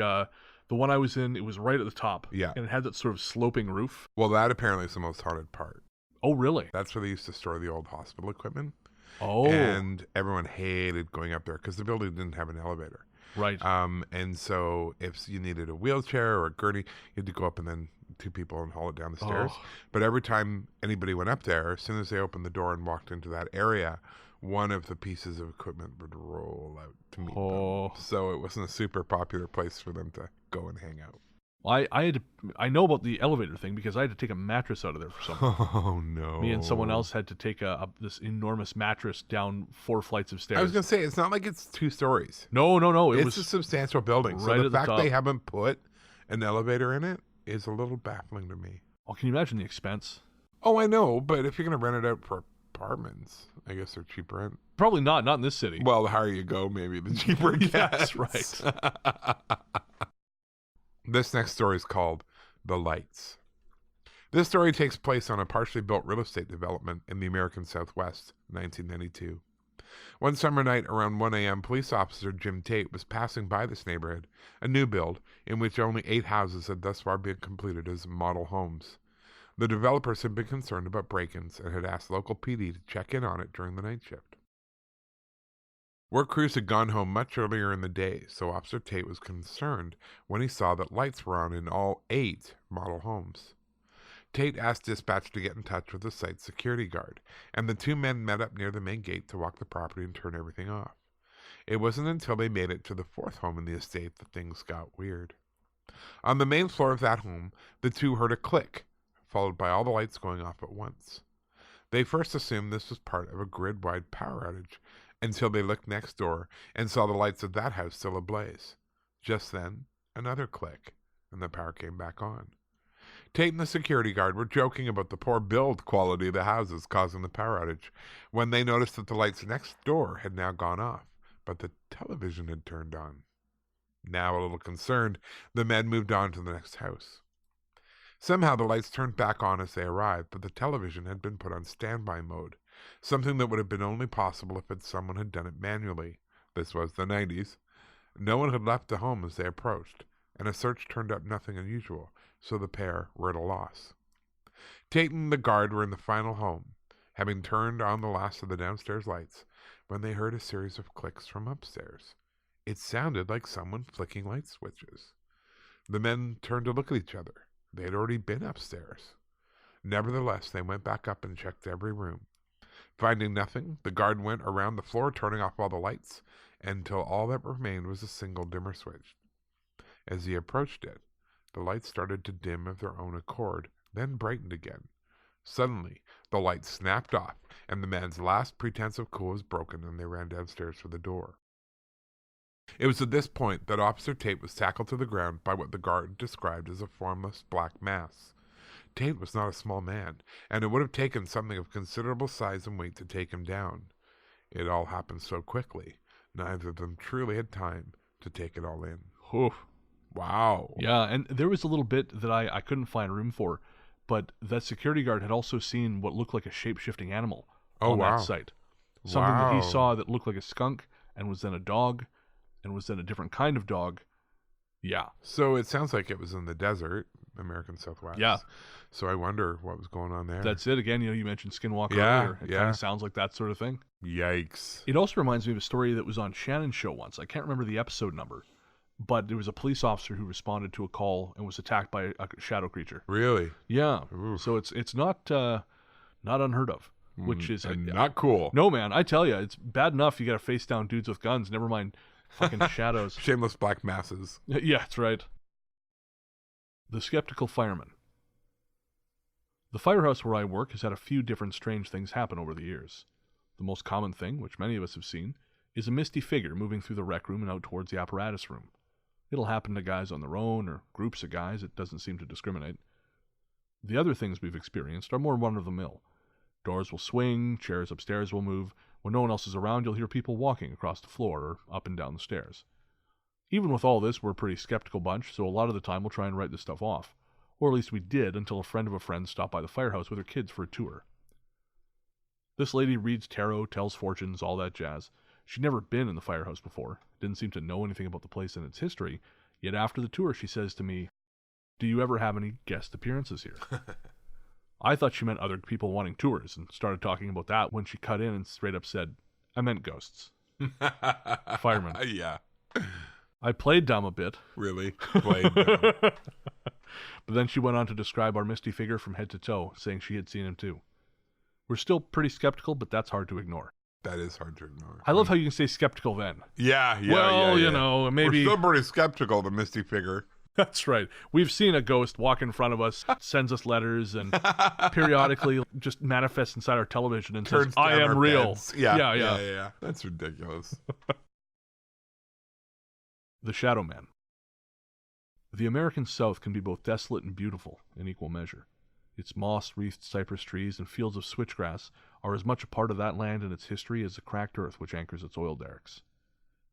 the one I was in, it was right at the top. Yeah. And it had that sort of sloping roof. Well, that apparently is the most haunted part. Oh, really? That's where they used to store the old hospital equipment. Oh. And everyone hated going up there because the building didn't have an elevator. Right. And so if you needed a wheelchair or a gurney, you had to go up and then 2 people and haul it down the stairs. Oh. But every time anybody went up there, as soon as they opened the door and walked into that area, one of the pieces of equipment would roll out to meet them. So it wasn't a super popular place for them to go and hang out. Well, I know about the elevator thing because I had to take a mattress out of there for something. Oh, no. Me and someone else had to take this enormous mattress down 4 flights of stairs. I was going to say, it's not like it's 2 stories. No. It's was a substantial building. right So at the the fact top. they haven't put an elevator in it is a little baffling to me. Oh, can you imagine the expense? Oh, I know, but if you're going to rent it out for apartments, I guess they're cheap rent. Probably not in this city. Well, the higher you go, maybe the cheaper it gets. That's right. This next story is called The Lights. This story takes place on a partially built real estate development in the American Southwest, 1992. One summer night around 1 a.m., police officer Jim Tate was passing by this neighborhood, a new build in which only 8 houses had thus far been completed as model homes. The developers had been concerned about break-ins and had asked local PD to check in on it during the night shift. Work crews had gone home much earlier in the day, so Officer Tate was concerned when he saw that lights were on in all 8 model homes. Tate asked dispatch to get in touch with the site's security guard, and the 2 men met up near the main gate to walk the property and turn everything off. It wasn't until they made it to the 4th home in the estate that things got weird. On the main floor of that home, the 2 heard a click, followed by all the lights going off at once. They first assumed this was part of a grid-wide power outage, until they looked next door and saw the lights of that house still ablaze. Just then, another click, and the power came back on. Tate and the security guard were joking about the poor build quality of the houses causing the power outage when they noticed that the lights next door had now gone off, but the television had turned on. Now a little concerned, the men moved on to the next house. Somehow the lights turned back on as they arrived, but the television had been put on standby mode, something that would have been only possible if someone had done it manually. This was the 90s. No one had left the home as they approached, and a search turned up nothing unusual, so the pair were at a loss. Tate and the guard were in the final home, having turned on the last of the downstairs lights, when they heard a series of clicks from upstairs. It sounded like someone flicking light switches. The men turned to look at each other. They had already been upstairs. Nevertheless, they went back up and checked every room. Finding nothing, the guard went around the floor, turning off all the lights, until all that remained was a single dimmer switch. As he approached it, the lights started to dim of their own accord, then brightened again. Suddenly, the light snapped off, and the man's last pretense of cool was broken, and they ran downstairs for the door. It was at this point that Officer Tate was tackled to the ground by what the guard described as a formless black mass. Tate was not a small man, and it would have taken something of considerable size and weight to take him down. It all happened so quickly, neither of them truly had time to take it all in. Oof. Wow. Yeah, and there was a little bit that I couldn't find room for, but that security guard had also seen what looked like a shape-shifting animal on wow. that site. Something that Wow. he saw that looked like a skunk and was then a dog and was then a different kind of dog. Yeah. So it sounds like it was in the desert, American Southwest. Yeah. So I wonder what was going on there. That's it. Again, you mentioned Skinwalker Yeah, earlier. It yeah. kind of sounds like that sort of thing. Yikes. It also reminds me of a story that was on Shannon's show once. I can't remember the episode number, but there was a police officer who responded to a call and was attacked by a shadow creature. Really? Yeah. Oof. So it's not unheard of, which is And not cool. no, man. I tell you, it's bad enough you got to face down dudes with guns. Never mind fucking shadows. Shameless black masses. Yeah, that's right. The skeptical fireman. The firehouse where I work has had a few different strange things happen over the years. The most common thing, which many of us have seen, is a misty figure moving through the rec room and out towards the apparatus room. It'll happen to guys on their own or groups of guys. It doesn't seem to discriminate. The other things we've experienced are more run-of-the-mill. Doors will swing, chairs upstairs will move. When no one else is around, you'll hear people walking across the floor or up and down the stairs. Even with all this, we're a pretty skeptical bunch, so a lot of the time we'll try and write this stuff off. Or at least we did until a friend of a friend stopped by the firehouse with her kids for a tour. This lady reads tarot, tells fortunes, all that jazz. She'd never been in the firehouse before, didn't seem to know anything about the place and its history, yet after the tour she says to me, "Do you ever have any guest appearances here?" I thought she meant other people wanting tours and started talking about that when she cut in and straight up said, "I meant ghosts." Fireman. Yeah. I played dumb a bit. Really? Played dumb. But then she went on to describe our misty figure from head to toe, saying she had seen him too. We're still pretty skeptical, but that's hard to ignore. That is hard to ignore. I love how you can say skeptical then. Yeah, yeah, Well, yeah, you know, maybe... We're still pretty skeptical of the misty figure. That's right. We've seen a ghost walk in front of us, sends us letters, and periodically just manifests inside our television and Turns says, "I down am our real." beds. Yeah, Yeah. yeah. That's ridiculous. The Shadow Man. The American South can be both desolate and beautiful in equal measure. Its moss-wreathed cypress trees and fields of switchgrass are as much a part of that land and its history as the cracked earth which anchors its oil derricks.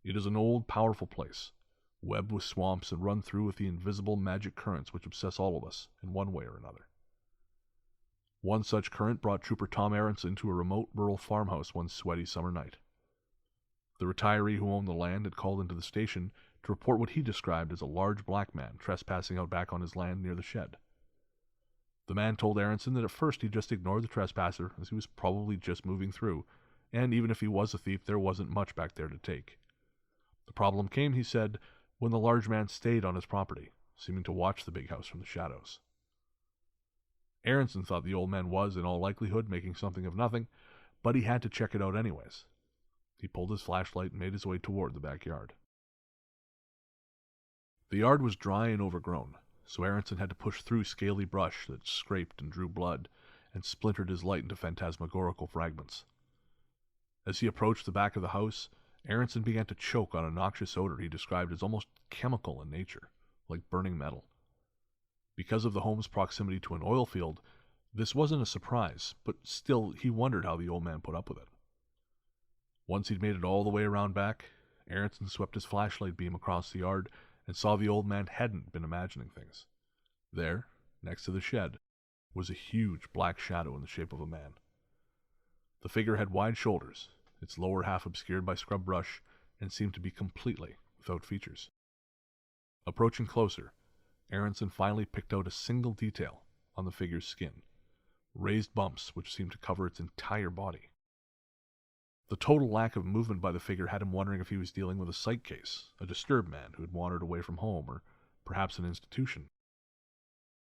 It is an old, powerful place, webbed with swamps and run through with the invisible magic currents which obsess all of us in one way or another. One such current brought Trooper Tom Aronson to a remote rural farmhouse one sweaty summer night. The retiree who owned the land had called into the station to report what he described as a large black man trespassing out back on his land near the shed. The man told Aronson that at first he just ignored the trespasser, as he was probably just moving through, and even if he was a thief, there wasn't much back there to take. The problem came, he said, when the large man stayed on his property, seeming to watch the big house from the shadows. Aronson thought the old man was, in all likelihood, making something of nothing, but he had to check it out anyways. He pulled his flashlight and made his way toward the backyard. The yard was dry and overgrown, so Aronson had to push through scaly brush that scraped and drew blood and splintered his light into phantasmagorical fragments. As he approached the back of the house, Aronson began to choke on a noxious odor he described as almost chemical in nature, like burning metal. Because of the home's proximity to an oil field, this wasn't a surprise, but still he wondered how the old man put up with it. Once he'd made it all the way around back, Aronson swept his flashlight beam across the yard and saw the old man hadn't been imagining things. There, next to the shed, was a huge black shadow in the shape of a man. The figure had wide shoulders, its lower half obscured by scrub brush, and seemed to be completely without features. Approaching closer, Aronson finally picked out a single detail on the figure's skin. Raised bumps which seemed to cover its entire body. The total lack of movement by the figure had him wondering if he was dealing with a psych case, a disturbed man who had wandered away from home, or perhaps an institution.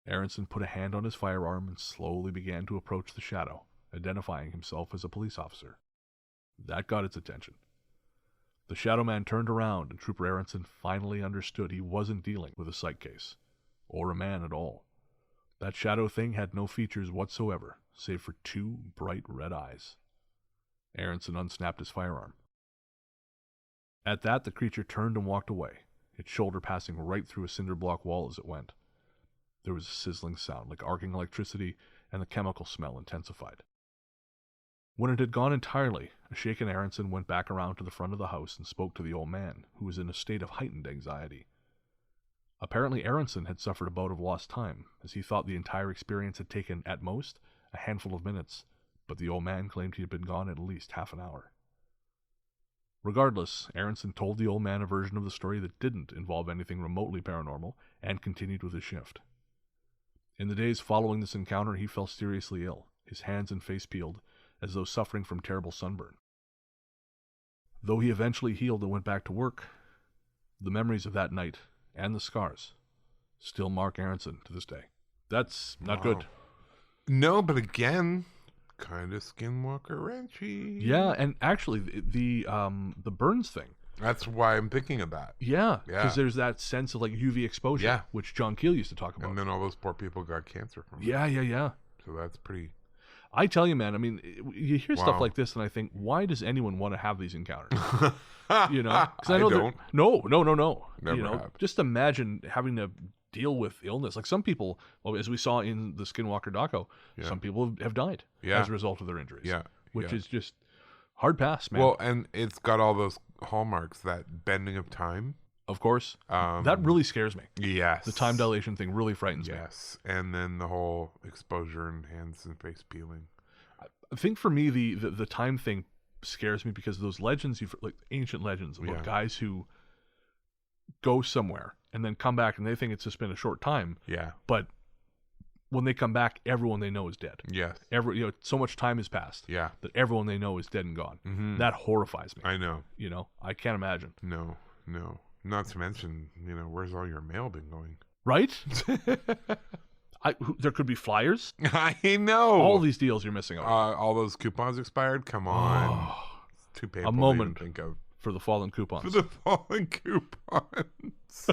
Aronson put a hand on his firearm and slowly began to approach the shadow, identifying himself as a police officer. That got its attention. The shadow man turned around, and Trooper Aronson finally understood he wasn't dealing with a psych case, or a man at all. That shadow thing had no features whatsoever, save for two bright red eyes. Aronson unsnapped his firearm. At that, the creature turned and walked away, its shoulder passing right through a cinder block wall as it went. There was a sizzling sound like arcing electricity, and the chemical smell intensified. When it had gone entirely, a shaken Aronson went back around to the front of the house and spoke to the old man, who was in a state of heightened anxiety. Apparently Aronson had suffered a bout of lost time, as he thought the entire experience had taken, at most, a handful of minutes, but the old man claimed he had been gone at least half an hour. Regardless, Aronson told the old man a version of the story that didn't involve anything remotely paranormal, and continued with his shift. In the days following this encounter, he fell seriously ill, his hands and face peeled, as though suffering from terrible sunburn. Though he eventually healed and went back to work, the memories of that night, and the scars, still mark Aronson to this day. That's not good. No, but again, kind of skinwalker wrenchy. Yeah, and actually, the burns thing. That's why I'm thinking of that. Yeah, because there's that sense of like UV exposure, Yeah. which John Keel used to talk about. And then all those poor people got cancer from it. Yeah. So that's pretty... I tell you, man, I mean, you hear stuff Wow. like this, and I think, why does anyone want to have these encounters? You know? 'Cause I know don't. No. Never you know, have. just imagine having to deal with illness. Like some people, well, as we saw in the Skinwalker doco, Yeah. some people have died Yeah. as a result of their injuries. Yeah. Which yeah. is just hard pass, man. Well, and it's got all those hallmarks, that bending of time. of course. Um, That really scares me. Yes. The time dilation thing really frightens me. Yes. And then the whole exposure and hands and face peeling. I think for me, the time thing scares me because those legends, like ancient legends about Yeah. guys who go somewhere and then come back and they think it's just been a short time, Yeah. but when they come back, everyone they know is dead. Yes. So much time has passed Yeah. that everyone they know is dead and gone. Mm-hmm. That horrifies me. I know. You know, I can't imagine. No. Not to mention, where's all your mail been going? Right? There could be flyers. I know. All these deals you're missing out all those coupons expired. Come on. It's too painful A moment to even think of. for the fallen coupons. For the fallen coupons.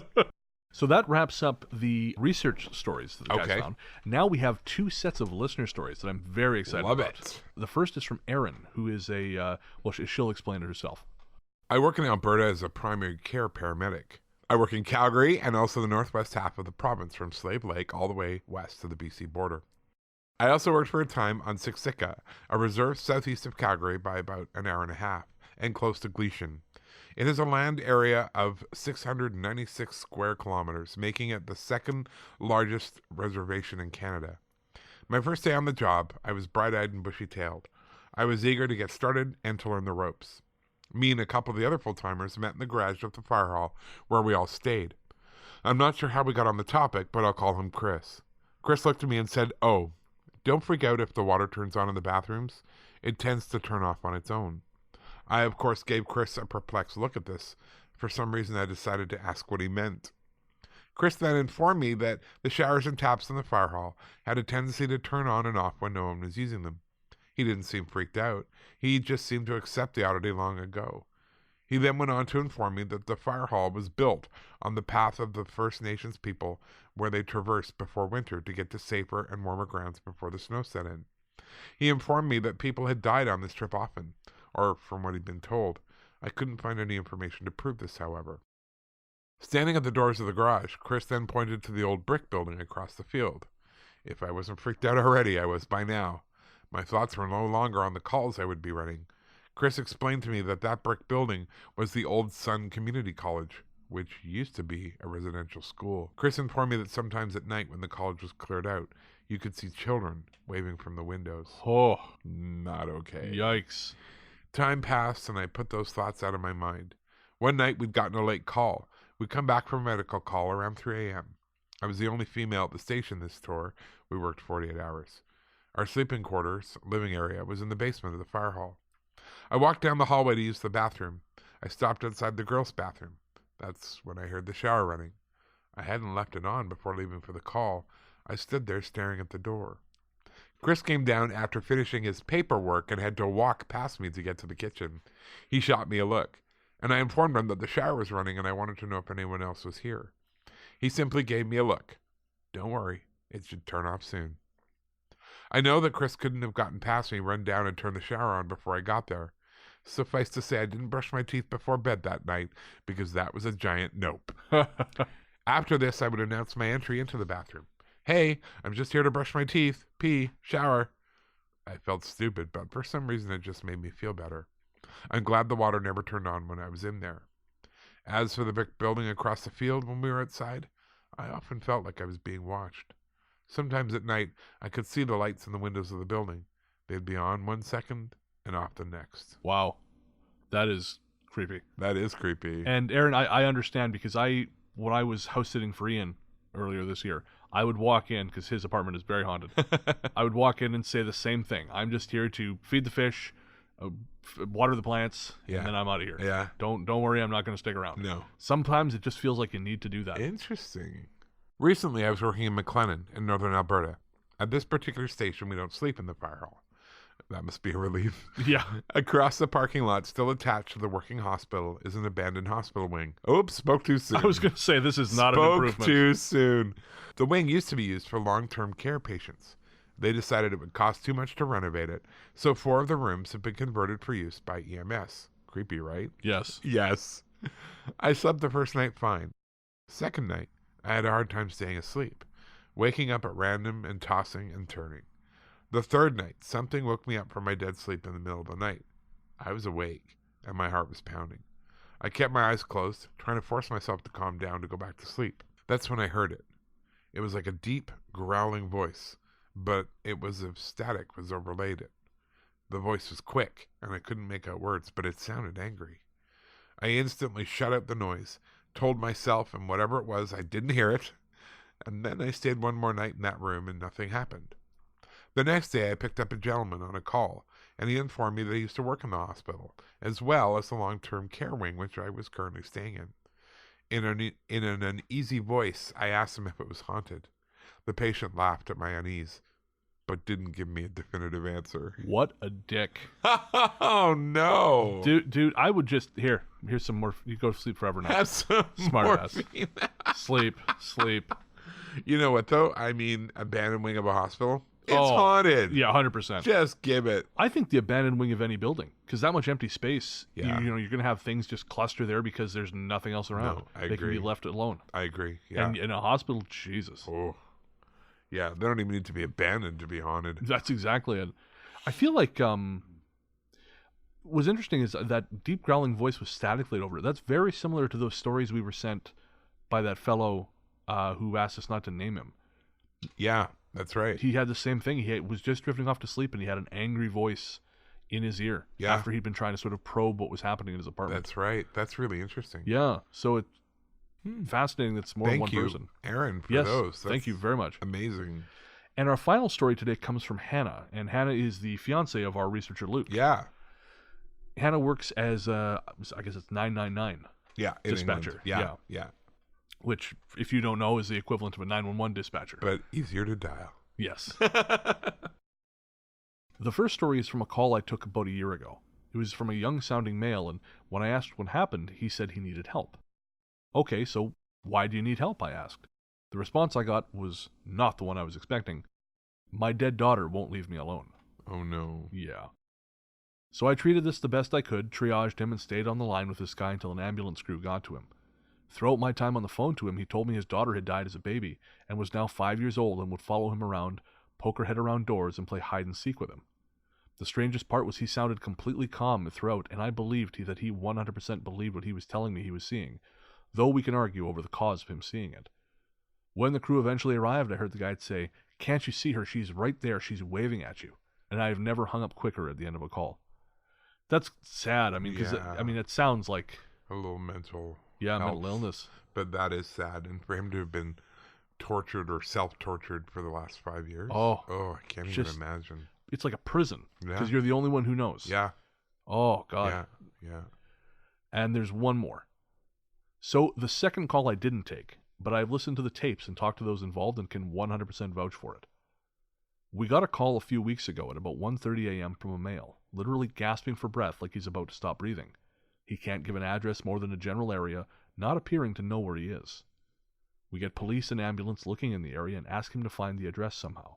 So that wraps up the research stories that the guys Okay. found. Now we have two sets of listener stories that I'm very excited Love about. it. The first is from Erin, who is she'll explain it herself. I work in Alberta as a primary care paramedic. I work in Calgary and also the northwest half of the province from Slave Lake all the way west to the BC border. I also worked for a time on Siksika, a reserve southeast of Calgary by about an hour and a half, and close to Gleason. It is a land area of 696 square kilometers, making it the second largest reservation in Canada. My first day on the job, I was bright-eyed and bushy-tailed. I was eager to get started and to learn the ropes. Me and a couple of the other full-timers met in the garage of the fire hall where we all stayed. I'm not sure how we got on the topic, but I'll call him Chris. Chris looked at me and said, "Oh, don't freak out if the water turns on in the bathrooms. It tends to turn off on its own." I, of course, gave Chris a perplexed look at this. For some reason, I decided to ask what he meant. Chris then informed me that the showers and taps in the fire hall had a tendency to turn on and off when no one was using them. He didn't seem freaked out. He just seemed to accept the oddity long ago. He then went on to inform me that the fire hall was built on the path of the First Nations people where they traversed before winter to get to safer and warmer grounds before the snow set in. He informed me that people had died on this trip often, or from what he'd been told. I couldn't find any information to prove this, however. Standing at the doors of the garage, Chris then pointed to the old brick building across the field. If I wasn't freaked out already, I was by now. My thoughts were no longer on the calls I would be running. Chris explained to me that that brick building was the Old Sun Community College, which used to be a residential school. Chris informed me that sometimes at night when the college was cleared out, you could see children waving from the windows. Oh, Not okay. yikes. Time passed and I put those thoughts out of my mind. One night we'd gotten a late call. We come back from a medical call around 3 a.m. I was the only female at the station this tour. We worked 48 hours. Our sleeping quarters, living area, was in the basement of the fire hall. I walked down the hallway to use the bathroom. I stopped outside the girls' bathroom. That's when I heard the shower running. I hadn't left it on before leaving for the call. I stood there staring at the door. Chris came down after finishing his paperwork and had to walk past me to get to the kitchen. He shot me a look, and I informed him that the shower was running and I wanted to know if anyone else was here. He simply gave me a look. Don't worry, it should turn off soon. I know that Chris couldn't have gotten past me, run down and turn the shower on before I got there. Suffice to say, I didn't brush my teeth before bed that night because that was a giant nope. After this, I would announce my entry into the bathroom. Hey, I'm just here to brush my teeth, pee, shower. I felt stupid, but for some reason it just made me feel better. I'm glad the water never turned on when I was in there. As for the brick building across the field when we were outside, I often felt like I was being watched. Sometimes at night, I could see the lights in the windows of the building. They'd be on 1 second and off the next. Wow. That is creepy. That is creepy. And Aaron, I understand because when I was house sitting for Ian earlier this year, I would walk in because his apartment is very haunted. I would walk in and say the same thing. I'm just here to feed the fish, water the plants, Yeah. and then I'm out of here. Yeah. Don't worry, I'm not going to stick around. No. Sometimes it just feels like you need to do that. Interesting. Recently, I was working in McLennan in northern Alberta. At this particular station, we don't sleep in the fire hall. That must be a relief. Yeah. Across the parking lot, still attached to the working hospital, is an abandoned hospital wing. Oops, spoke too soon. I was going to say this is not an Spoke improvement. too soon. The wing used to be used for long-term care patients. They decided it would cost too much to renovate it, so 4 of the rooms have been converted for use by EMS. Creepy, right? Yes. Yes. I slept the first night fine. Second night, I had a hard time staying asleep, waking up at random and tossing and turning. The third night, something woke me up from my dead sleep in the middle of the night. I was awake, and my heart was pounding. I kept my eyes closed, trying to force myself to calm down to go back to sleep. That's when I heard it. It was like a deep, growling voice, but it was as static was overlaid it. The voice was quick, and I couldn't make out words, but it sounded angry. I instantly shut out the noise, told myself and whatever it was I didn't hear it, and then I stayed one more night in that room and nothing happened. The next day I picked up a gentleman on a call, and he informed me that he used to work in the hospital, as well as the long-term care wing which I was currently staying in. In an uneasy voice, I asked him if it was haunted. The patient laughed at my unease, but didn't give me a definitive answer. What a dick. Oh, no. Dude, I would just... Here's some more... You go to sleep forever now. Have some Smart ass. morphine. Sleep. You know what, though? I mean, abandoned wing of a hospital. It's Oh, haunted. Yeah, 100%. Just give it. I think the abandoned wing of any building, because that much empty space, Yeah. you're going to have things just cluster there because there's nothing else around. No, I they can agree. be left alone. I agree. Yeah. And in a hospital, Jesus. Oh. Yeah, they don't even need to be abandoned to be haunted. That's exactly it. I feel like what's interesting is that deep growling voice was static laid over it. That's very similar to those stories we were sent by that fellow who asked us not to name him. Yeah, that's right. He had the same thing. He was just drifting off to sleep, and he had an angry voice in his ear Yeah. after he'd been trying to sort of probe what was happening in his apartment. That's right. That's really interesting. Yeah, so it's fascinating that it's more than one Thank you, person. Aaron, for Yes, those. thank you very much. Amazing. And our final story today comes from Hannah, and Hannah is the fiance of our researcher Luke. Yeah. Hannah works as, I guess it's 999, Yeah. in Dispatcher, England. Yeah. which, if you don't know, is the equivalent of a 911 dispatcher. But easier to dial. Yes. The first story is from a call I took about a year ago. It was from a young-sounding male, and when I asked what happened, he said he needed help. Okay, so why do you need help, I asked. The response I got was not the one I was expecting. My dead daughter won't leave me alone. Oh, no. Yeah. So I treated this the best I could, triaged him, and stayed on the line with this guy until an ambulance crew got to him. Throughout my time on the phone to him, he told me his daughter had died as a baby, and was now 5 years old and would follow him around, poke her head around doors, and play hide-and-seek with him. The strangest part was he sounded completely calm throughout, and I believed that he 100% believed what he was telling me he was seeing, though we can argue over the cause of him seeing it. When the crew eventually arrived, I heard the guide say, "Can't you see her? She's right there. She's waving at you." And I have never hung up quicker at the end of a call. That's sad. I mean, because Yeah. it sounds like... A little mental. Yeah, helps. mental illness. But that is sad. And for him to have been tortured or self-tortured for the last 5 years. Oh, I can't even just- imagine. It's like a prison Yeah. because you're the only one who knows. Yeah. Oh, God. Yeah. And there's one more. So the second call I didn't take, but I've listened to the tapes and talked to those involved and can 100% vouch for it. We got a call a few weeks ago at about 1:30 a.m. from a male, literally gasping for breath like he's about to stop breathing. He can't give an address more than a general area, not appearing to know where he is. We get police and ambulance looking in the area and ask him to find the address somehow.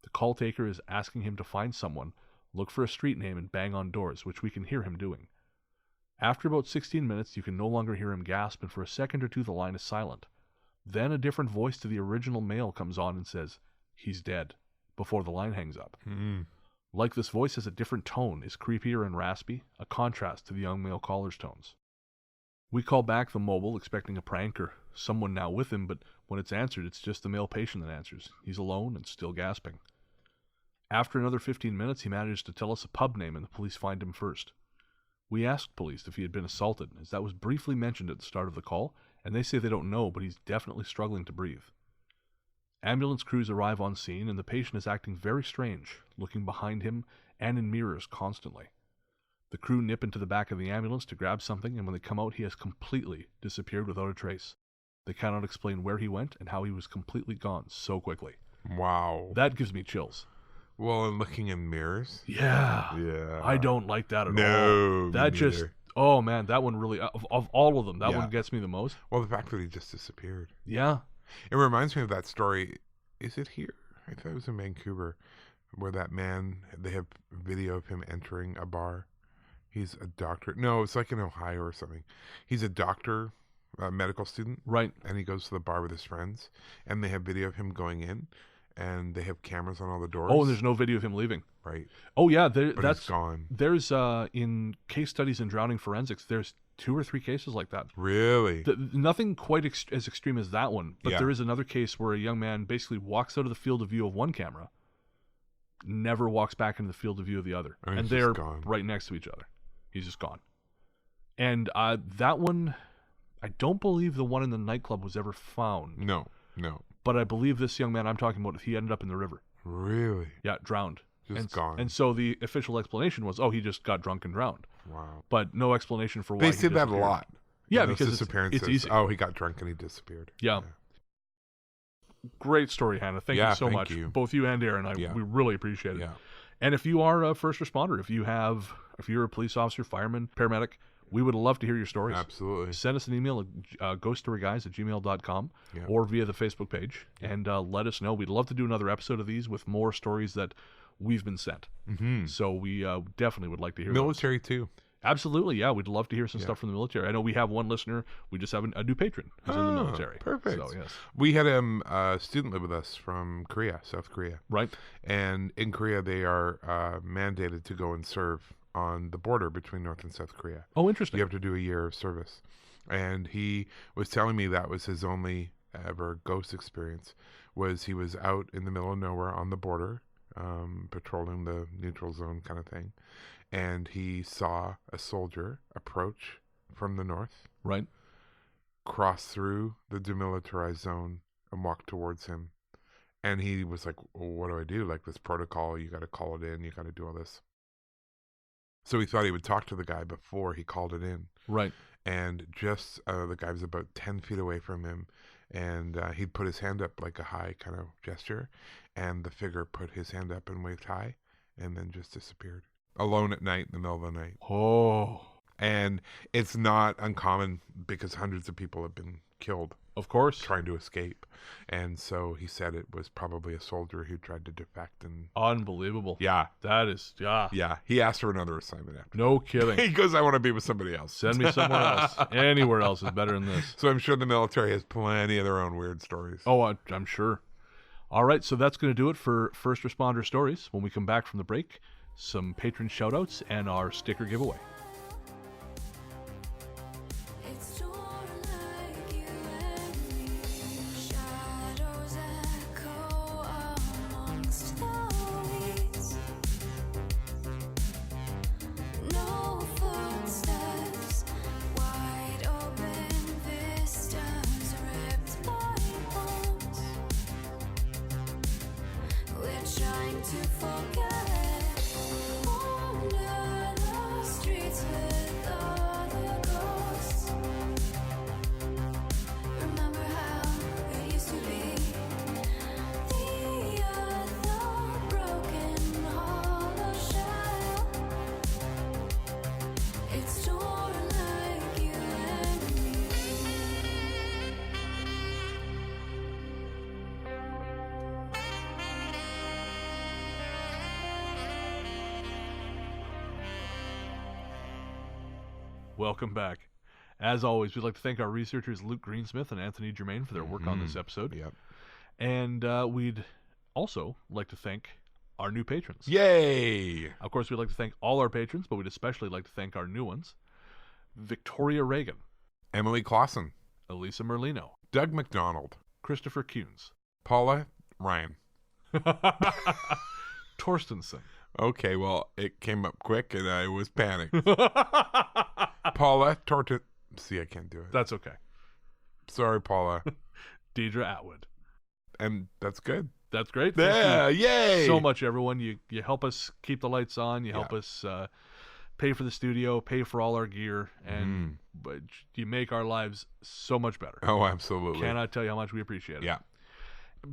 The call taker is asking him to find someone, look for a street name, and bang on doors, which we can hear him doing. After about 16 minutes, you can no longer hear him gasp, and for a second or two the line is silent. Then a different voice to the original male comes on and says, "He's dead," before the line hangs up. Like this voice has a different tone, is creepier and raspy, a contrast to the young male caller's tones. We call back the mobile, expecting a prank or someone now with him, but when it's answered, it's just the male patient that answers. He's alone and still gasping. After another 15 minutes, he manages to tell us a pub name, and the police find him first. We asked police if he had been assaulted, as that was briefly mentioned at the start of the call, and they say they don't know, but he's definitely struggling to breathe. Ambulance crews arrive on scene, and the patient is acting very strange, looking behind him and in mirrors constantly. The crew nip into the back of the ambulance to grab something, and when they come out, he has completely disappeared without a trace. They cannot explain where he went and how he was completely gone so quickly. Wow. That gives me chills. Well, and looking in mirrors. Yeah. Yeah. I don't like that at all. No. That me just, neither. oh man, that one really, of all of them, that Yeah. one gets me the most. Well, the fact that he just disappeared. Yeah. It reminds me of that story. Is it here? I thought it was in Vancouver, where that man, they have video of him entering a bar. He's a doctor. No, it's like in Ohio or something. He's a doctor, a medical student. Right. And he goes to the bar with his friends, and they have video of him going in, and they have cameras on all the doors. Oh, and there's no video of him leaving. Right. Oh yeah, But that's he's gone. There's in case studies in drowning forensics, there's 2 or 3 cases like that. Really? Nothing quite as extreme as that one, but Yeah. there is another case where a young man basically walks out of the field of view of one camera, never walks back into the field of view of the other, And and he's just they're gone. right next to each other. He's just gone. And that one, I don't believe the one in the nightclub was ever found. No. But I believe this young man I'm talking about, he ended up in the river. Really? Yeah, drowned. Just gone. And so the official explanation was, oh, he just got drunk and drowned. Wow. But no explanation for why They he say that a disappeared. lot. Yeah, In those because disappearances. it's easy. Oh, he got drunk and he disappeared. Yeah. Great story, Hannah. Thank Yeah, you so thank much. you. Both you and Aaron, Yeah. we really appreciate it. Yeah. And if you are a first responder, if you're a police officer, fireman, paramedic, we would love to hear your stories. Absolutely. Send us an email at ghoststoryguys@gmail.com Yeah. or via the Facebook page, and let us know. We'd love to do another episode of these with more stories that we've been sent. Mm-hmm. So we definitely would like to hear those. Military too. Absolutely, yeah. We'd love to hear some Yeah. stuff from the military. I know we have one listener. We just have a new patron who's in the Ah, military. perfect. So, yes. We had a student live with us from Korea, South Korea. Right. And in Korea, they are mandated to go and serve on the border between North and South Korea. Oh, interesting. You have to do a year of service. And he was telling me that was his only ever ghost experience, was he was out in the middle of nowhere on the border, patrolling the neutral zone kind of thing. And he saw a soldier approach from the north, Right. cross through the demilitarized zone and walk towards him. And he was like, well, what do I do? Like this protocol, you got to call it in, you got to do all this. So he thought he would talk to the guy before he called it in. Right. And just the guy was about 10 feet away from him. And he'd put his hand up like a high kind of gesture. And the figure put his hand up and waved high and then just disappeared. Alone at night in the middle of the night. Oh, And it's not uncommon because hundreds of people have been killed of course. trying to escape. And so he said it was probably a soldier who tried to defect. And Unbelievable. yeah, That is, yeah. yeah. He asked for another assignment after. No kidding. He goes, I want to be with somebody else. Send me somewhere else. Anywhere else is better than this. So I'm sure the military has plenty of their own weird stories. Oh, I'm sure. All right, so that's going to do it for First Responder Stories. When we come back from the break, some patron shout-outs and our sticker giveaway. It's torn like you and me. Shadows echo amongst the weeds. No footsteps, wide open trying to forget. Wander the streets with all the ghosts. Remember how it used to be. The other broken hollow shell. It's torn like you and me. Welcome back. As always, we'd like to thank our researchers Luke Greensmith and Anthony Germaine for their work on this episode. Yep. And we'd also like to thank our new patrons. Yay! Of course, we'd like to thank all our patrons, but we'd especially like to thank our new ones. Victoria Reagan, Emily Clausen, Elisa Merlino, Doug McDonald, Christopher Kuhns, Paula Ryan. Torstensen. Okay, well, it came up quick and I was panicked. Paula Torta. See, I can't do it. That's okay. Sorry, Paula. Deidre Atwood. And that's good. That's great. Thank Yeah, you yay! so much, everyone. You help us keep the lights on. You help us pay for the studio, pay for all our gear, and but you make our lives so much better. Oh, absolutely. Cannot tell you how much we appreciate it. Yeah.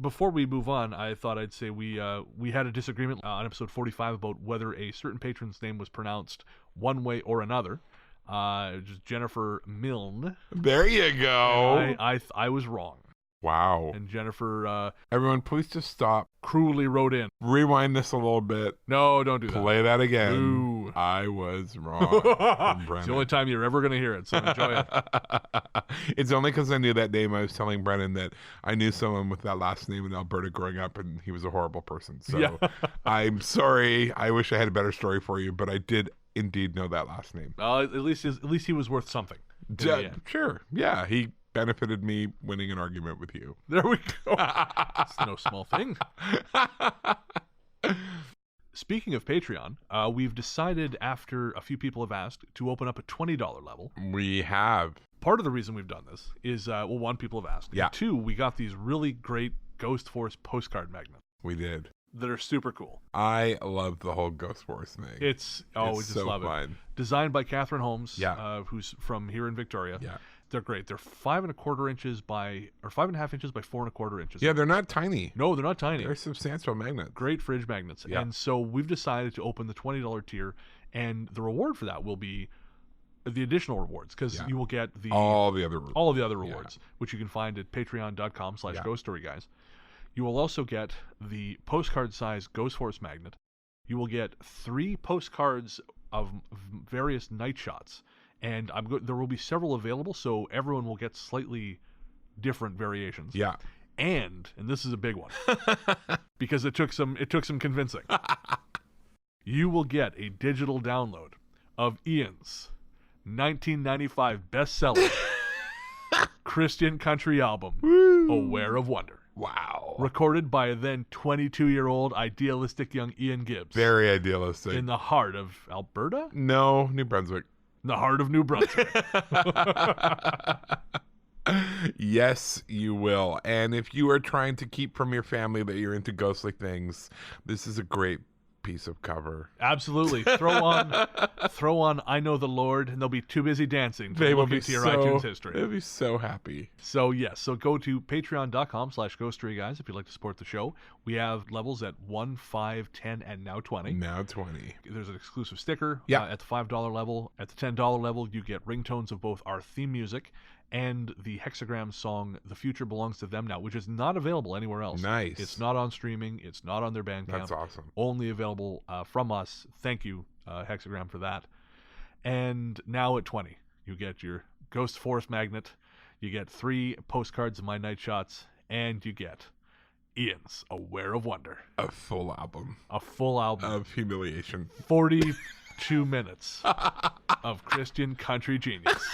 Before we move on, I thought I'd say we had a disagreement on episode 45 about whether a certain patron's name was pronounced one way or another. Just Jennifer Milne. There you go. I was wrong, Wow. and Jennifer Everyone, please just stop. cruelly wrote in. Rewind this a little bit. No, don't do that. Play that again. Ooh. I was wrong. From It's Brennan. the only time you're ever going to hear it, so enjoy it. It's only because I knew that name. I was telling Brennan that I knew someone with that last name in Alberta growing up, and he was a horrible person. So Yeah. I'm sorry. I wish I had a better story for you, but I did indeed know that last name. At least he was worth something. in the end. Sure. Yeah, he benefited me winning an argument with you. There we go. It's no small thing. Speaking of Patreon, we've decided, after a few people have asked, to open up a $20 level. We have. Part of the reason we've done this is, one, people have asked. Yeah. And two, we got these really great Ghost Force postcard magnets We did. that are super cool. I love the whole Ghost Force thing. We just so love it. fun. Designed by Catherine Holmes, Yeah. who's from here in Victoria. Yeah. They're great. They're 5.25 inches by 5.5 inches by 4.25 inches. Yeah, they're not tiny. No, they're not tiny. They're substantial magnets. Great fridge magnets. Yeah. And so we've decided to open the $20 tier, and the reward for that will be the additional rewards, because Yeah. you will get All the other rules. all of the other rewards, which you can find at patreon.com/ghoststoryguys. Yeah. Ghost Story Guys. You will also get the postcard size Ghost Force magnet. You will get 3 postcards of various night shots, and there will be several available, so everyone will get slightly different variations. Yeah. And this is a big one, because it took some convincing. You will get a digital download of Ian's 1995 bestseller Christian country album, Aware of Wonder. Wow. Recorded by a then 22-year-old idealistic young Ian Gibbs. Very idealistic. In the heart of Alberta? No, New Brunswick. In the heart of New Brunswick. Yes, you will. And if you are trying to keep from your family that you're into ghostly things, this is a great piece of cover. Absolutely. Throw on I Know the Lord, and they'll be too busy dancing to They will look be into your iTunes history. They'll be so happy. So yes, so go to patreon.com/ghoststoryguys if you'd like to support the show. We have levels at 1, 5, 10, and now 20. Now 20. There's an exclusive sticker Yeah. at the $5 level. At the $10 level, you get ringtones of both our theme music and the Hexagram song The Future Belongs to Them Now, which is not available anywhere else. Nice. It's not on streaming. It's not on their Bandcamp. That's awesome. Only available from us. Thank you, Hexagram, for that. And now at 20, you get your Ghost Force magnet, you get 3 postcards of my night shots, and you get Ian's Aware of Wonder. A full album A full album. of humiliation. 42 minutes of Christian country genius.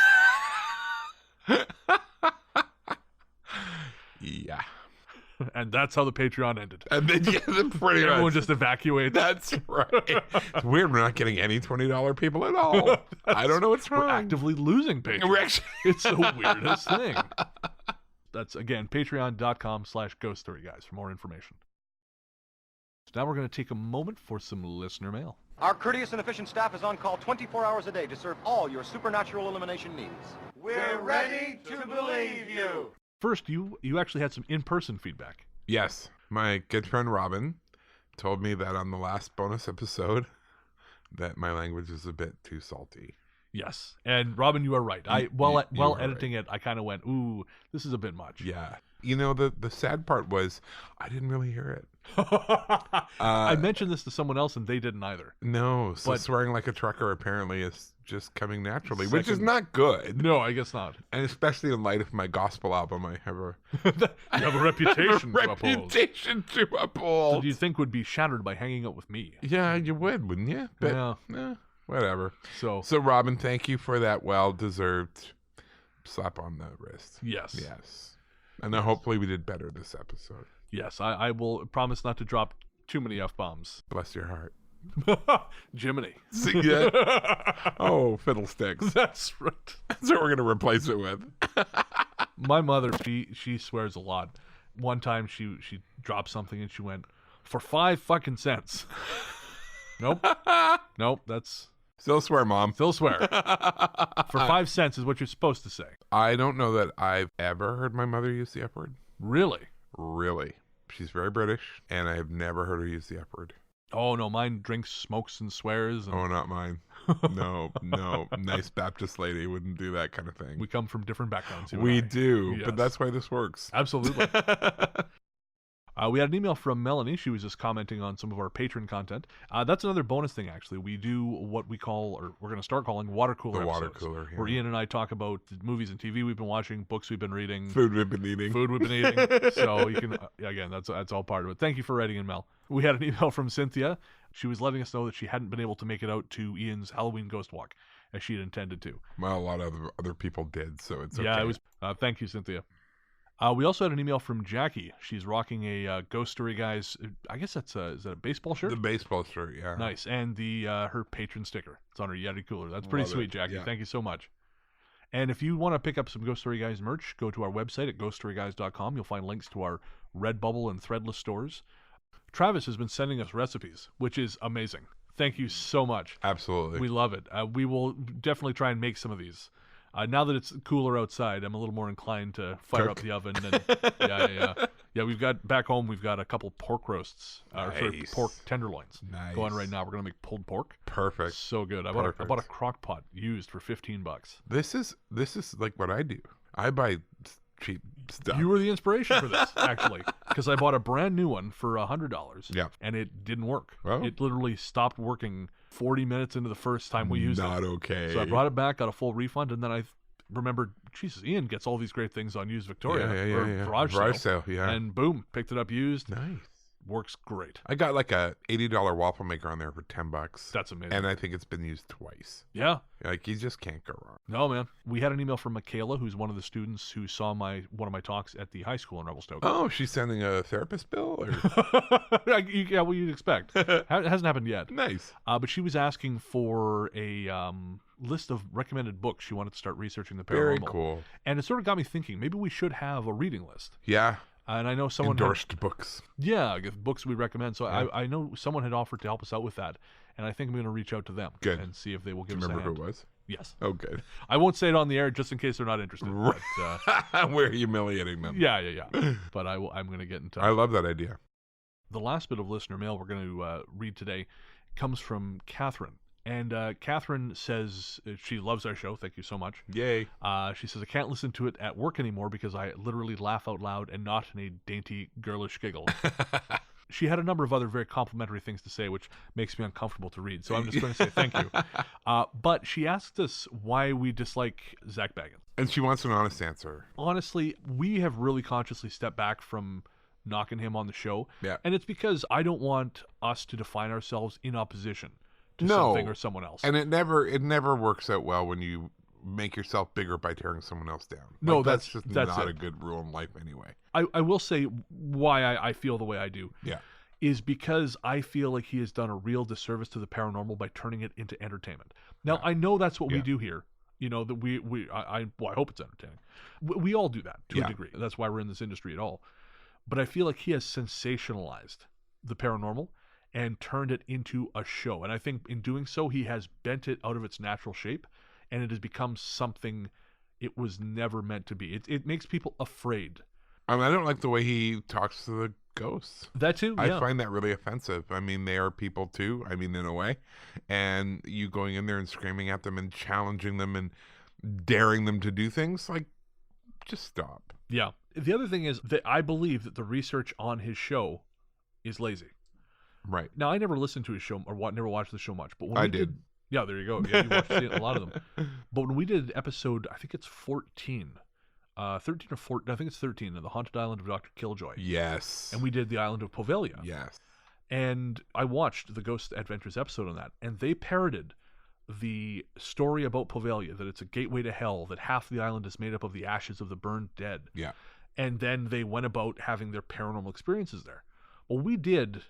Yeah. And that's how the Patreon ended. And then pretty Everyone much. just evacuates. That's right. It's weird. We're not getting any $20 people at all. I don't know what's wrong. We're actively losing patrons. We're actually- It's the weirdest thing. That's, again, patreon.com/ghoststoryguys for more information. So now we're going to take a moment for some listener mail. Our courteous and efficient staff is on call 24 hours a day to serve all your supernatural elimination needs. We're ready to believe you. First, you actually had some in-person feedback. Yes, my good friend Robin told me that on the last bonus episode that my language is a bit too salty. Yes, and Robin, you are right. While are editing it, I kind of went, "Ooh, this is a bit much." Yeah. You know, the sad part was I didn't really hear it. I mentioned this to someone else, and they didn't either. No, so But- swearing like a trucker apparently is just coming naturally, which is Second- not good. No, I guess not. And especially in light of my gospel album, I have a You have a reputation to uphold. reputation to So uphold. do you think would be shattered by hanging out with me? Yeah, you would, wouldn't you? But, Yeah. whatever. So So, Robin, thank you for that well-deserved slap on the wrist. yes, Yes. And then hopefully we did better this episode. yes, I will promise not to drop too many f-bombs. Bless your heart. Jiminy. See, yeah. Oh, fiddlesticks. That's right. That's what we're going to replace it with. My mother, she swears a lot. One time she dropped something and she went, "For 5 fucking cents." Nope. That's Still swear, Mom. still swear. For 5 cents is what you're supposed to say. I don't know that I've ever heard my mother use the F word. Really? Really. She's very British, and I've never heard her use the F word. Oh no, mine drinks, smokes, and swears. And Oh, not mine. No. Nice Baptist lady wouldn't do that kind of thing. we come from different backgrounds. you and We I. do, Yes. but that's why this works. Absolutely. We had an email from Melanie. She was just commenting on some of our patron content. That's another bonus thing, actually. We do what we call, or we're going to start calling, water cooler The water episodes, cooler, yeah. where Ian and I talk about the movies and TV we've been watching, books we've been reading, Food we've been eating. food we've been eating. So you can, again, that's all part of it. Thank you for writing in, Mel. We had an email from Cynthia. She was letting us know that she hadn't been able to make it out to Ian's Halloween Ghost Walk as she had intended to. Well, a lot of other people did, so it's okay. Yeah, it was. Thank you, Cynthia. We also had an email from Jackie. She's rocking a Ghost Story Guys. I guess that's is that a baseball shirt? The baseball shirt, yeah. Nice, and the her patron sticker. It's on her Yeti cooler. That's pretty Love sweet, it, Jackie. yeah. Thank you so much. And if you want to pick up some Ghost Story Guys merch, go to our website at ghoststoryguys.com. You'll find links to our Redbubble and Threadless stores. Travis has been sending us recipes, which is amazing. Thank you so much. Absolutely. We love it. We will definitely try and make some of these. Now that it's cooler outside, I'm a little more inclined to fire up the oven. And yeah. We've got back home. We've got a couple pork roasts, or sorry, Nice. pork tenderloins Nice. going right now. We're gonna make pulled pork. Perfect. So good. I bought a crock pot used for $15. This is like what I do. I buy cheap stuff. You were the inspiration for this, actually, because I bought a brand new one for $100. Yeah. And it didn't work. Oh. It literally stopped working 40 minutes into the first time we used it. Not okay. So I brought it back, got a full refund, and then I remembered, Jesus, Ian gets all these great things on used Victoria or yeah. garage sale, yeah. and boom, picked it up used. Nice. Works great. I got like a $80 waffle maker on there for $10. That's amazing. And I think it's been used twice. Yeah. Like you just can't go wrong. No, man. We had an email from Michaela, who's one of the students who saw one of my talks at the high school in Revelstoke. Oh, she's sending a therapist bill? Or... Yeah, what you'd expect. It hasn't happened yet. Nice. But she was asking for a list of recommended books she wanted to start researching the paranormal. Very cool. And it sort of got me thinking, maybe we should have a reading list. Yeah. And I know someone Endorsed books. Yeah, books we recommend. So Yeah. I know someone had offered to help us out with that, and I think I'm going to reach out to them Good. and see if they will Do give you us a remember who hand. it was? Yes. Oh, good. I won't say it on the air just in case they're not interested. But, We're humiliating them. yeah. But I'm going to get in touch. I love that idea. The last bit of listener mail we're going to read today comes from Catherine. And Catherine says she loves our show. Thank you so much. Yay. She says, I can't listen to it at work anymore because I literally laugh out loud and not in a dainty, girlish giggle. She had a number of other very complimentary things to say, which makes me uncomfortable to read. So I'm just going to say thank you. But she asked us why we dislike Zach Baggins. And she wants an honest answer. Honestly, we have really consciously stepped back from knocking him on the show. Yeah. And it's because I don't want us to define ourselves in opposition to No. something or someone else. And it never works out well when you make yourself bigger by tearing someone else down. No, Like, that's not it. a good rule in life anyway. I will say why I feel the way I do. Yeah. Is because I feel like he has done a real disservice to the paranormal by turning it into entertainment. Now, Yeah. I know that's what we Yeah. do here. You know, that I hope it's entertaining. We all do that to Yeah. a degree. That's why we're in this industry at all. But I feel like he has sensationalized the paranormal and turned it into a show. And I think in doing so, he has bent it out of its natural shape, and it has become something it was never meant to be. It makes people afraid. I mean, I don't like the way he talks to the ghosts. That too, yeah. I find that really offensive. I mean, they are people too. I mean, in a way. And you going in there and screaming at them and challenging them and daring them to do things, like, just stop. Yeah. The other thing is that I believe that the research on his show is lazy. Right. Now, I never listened to his show or never watched the show much, but when I we did. yeah, there you go. Yeah, you watched a lot of them. But when we did episode, I think it's 14, 13 or 14, I think it's 13, of the Haunted Island of Dr. Killjoy. Yes. And we did the Island of Poveglia. Yes. And I watched the Ghost Adventures episode on that, and they parroted the story about Poveglia, that it's a gateway to hell, that half the island is made up of the ashes of the burned dead. Yeah. And then they went about having their paranormal experiences there. Well, we did,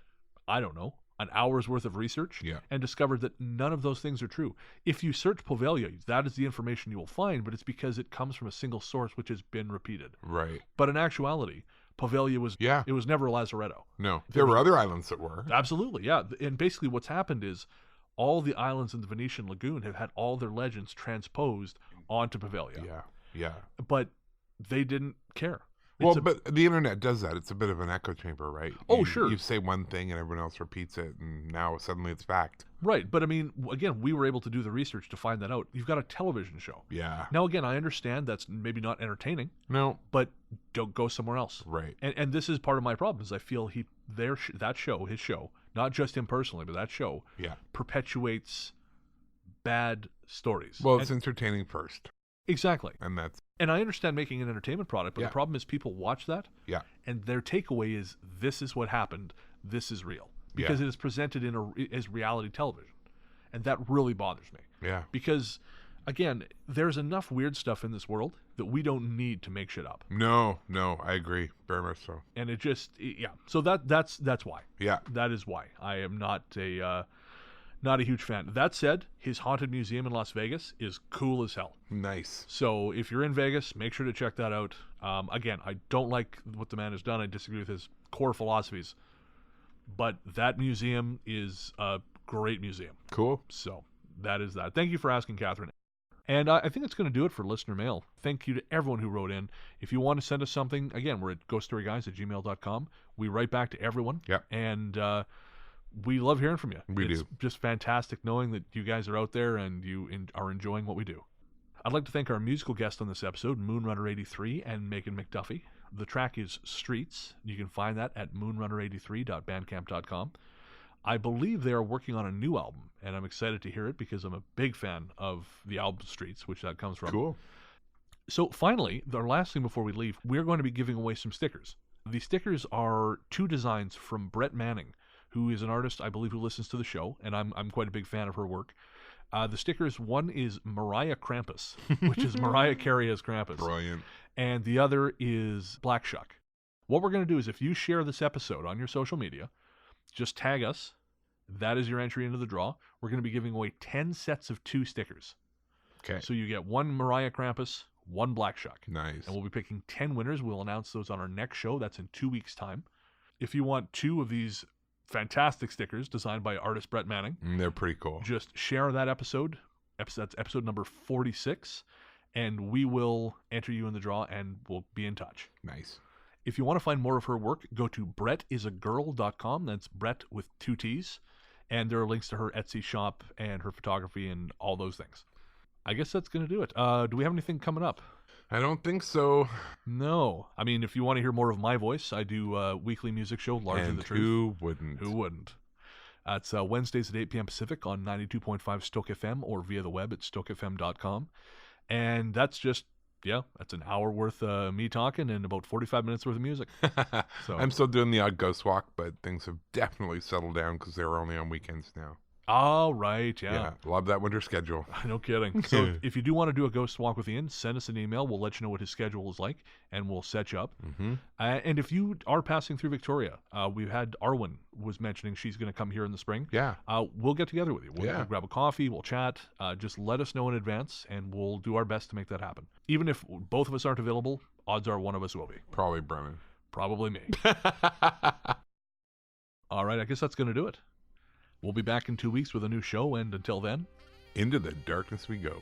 I don't know, an hour's worth of research and discovered that none of those things are true. If you search Poveglia, that is the information you will find, but it's because it comes from a single source which has been repeated. Right. But in actuality, Poveglia was it was never Lazaretto. No. There were other islands that were. Absolutely, yeah. And basically what's happened is all the islands in the Venetian Lagoon have had all their legends transposed onto Poveglia. Yeah. Yeah. But they didn't care. But the internet does that. It's a bit of an echo chamber, right? Oh, sure. You say one thing and everyone else repeats it, and now suddenly it's fact. Right. But I mean, again, we were able to do the research to find that out. You've got a television show. Yeah. Now, again, I understand that's maybe not entertaining. No. But don't go somewhere else. Right. And this is part of my problem, is I feel his show, not just him personally, but that show, perpetuates bad stories. Well, it's entertaining first. Exactly. And I understand making an entertainment product, but the problem is people watch that, and their takeaway is, this is what happened, this is real. Because it is presented as reality television. And that really bothers me. Yeah. Because, again, there's enough weird stuff in this world that we don't need to make shit up. No, I agree. Very much so. And it just, So that's why. Yeah. That is why. I am not a huge fan. That said, his haunted museum in Las Vegas is cool as hell. Nice. So if you're in Vegas, make sure to check that out. Again, I don't like what the man has done. I disagree with his core philosophies. But that museum is a great museum. Cool. So that is that. Thank you for asking, Catherine. And I think that's going to do it for listener mail. Thank you to everyone who wrote in. If you want to send us something, again, we're at ghoststoryguys@gmail.com. We write back to everyone. Yep. And we love hearing from you. It's do. just fantastic knowing that you guys are out there and you are enjoying what we do. I'd like to thank our musical guest on this episode, Moonrunner83 and Megan McDuffie. The track is Streets. You can find that at moonrunner83.bandcamp.com. I believe they are working on a new album, and I'm excited to hear it because I'm a big fan of the album Streets, which that comes from. Cool. So finally, the last thing before we leave, we're going to be giving away some stickers. The stickers are 2 designs from Brett Manning, who is an artist, I believe, who listens to the show, and I'm quite a big fan of her work. The stickers, one is Mariah Krampus, which is Mariah Carey as Krampus. Brilliant. And the other is Black Shuck. What we're going to do is, if you share this episode on your social media, just tag us. That is your entry into the draw. We're going to be giving away 10 sets of 2 stickers. Okay. So you get 1 Mariah Krampus, 1 Black Shuck. Nice. And we'll be picking 10 winners. We'll announce those on our next show. That's in 2 weeks' time. If you want 2 of these fantastic stickers designed by artist Brett Manning, they're pretty cool. just share that episode. That's episode number 46. And we will enter you in the draw and we'll be in touch. Nice. If you want to find more of her work, go to brettisagirl.com. That's Brett with 2 T's. And there are links to her Etsy shop and her photography and all those things. I guess that's going to do it. Do we have anything coming up? I don't think so. No. I mean, if you want to hear more of my voice, I do a weekly music show, Largely the Truth. Who wouldn't? Who wouldn't? It's Wednesdays at 8 p.m. Pacific on 92.5 Stoke FM or via the web at stokefm.com. And that's just, that's an hour worth of me talking and about 45 minutes worth of music. So I'm still doing the odd ghost walk, but things have definitely settled down because they're only on weekends now. Oh, right, yeah. Love that winter schedule. No kidding. So if you do want to do a ghost walk with Ian, send us an email. We'll let you know what his schedule is like, and we'll set you up. Mm-hmm. And if you are passing through Victoria, we've had Arwen was mentioning she's going to come here in the spring. Yeah. We'll get together with you. We'll grab a coffee. We'll chat. Just let us know in advance, and we'll do our best to make that happen. Even if both of us aren't available, odds are one of us will be. Probably Brennan. Probably me. All right, I guess that's going to do it. We'll be back in 2 weeks with a new show, and until then, Into the darkness we go.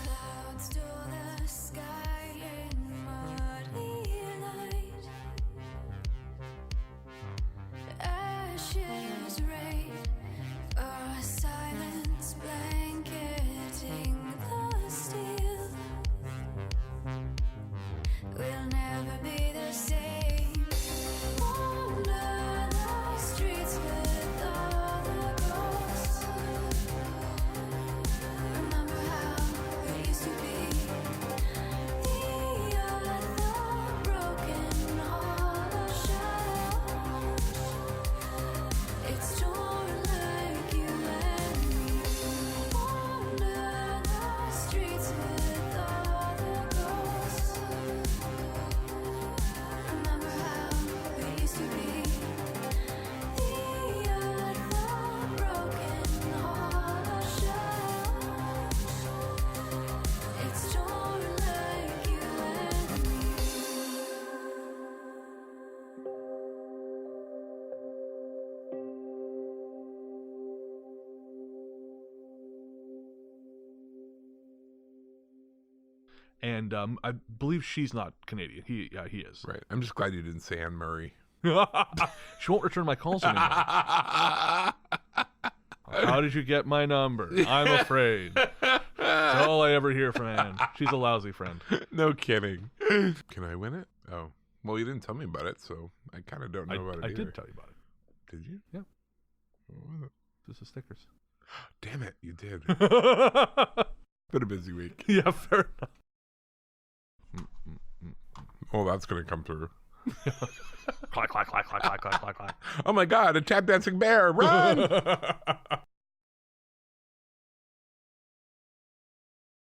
Clouds stole the sky in muddy light. Ashes rain, a silence blanketing the steel. We'll never be the same. Wander the streets with all the ghosts. Remember how it used to be. The other broken hollow shadows. It's torn like you and me. Wander the streets with all the ghosts. Remember how it used to be. The other broken hollow shadows. It's torn like you and me. and I believe she's not Canadian. He is. Right. I'm just glad you didn't say Anne Murray. She won't return my calls anymore. How did you get my number? I'm afraid. That's all I ever hear from Anne. She's a lousy friend. No kidding. Can I win it? Oh. Well, you didn't tell me about it, so I kind of don't know about it I either. did tell you about it. Did you? Yeah. What was it? This is stickers. Damn it, you did. Been a busy week. Yeah, fair enough. Oh, that's going to come through. Clack, clack, clack, clack, clack, clack, clack, clack. Oh my God, a tap dancing bear, run!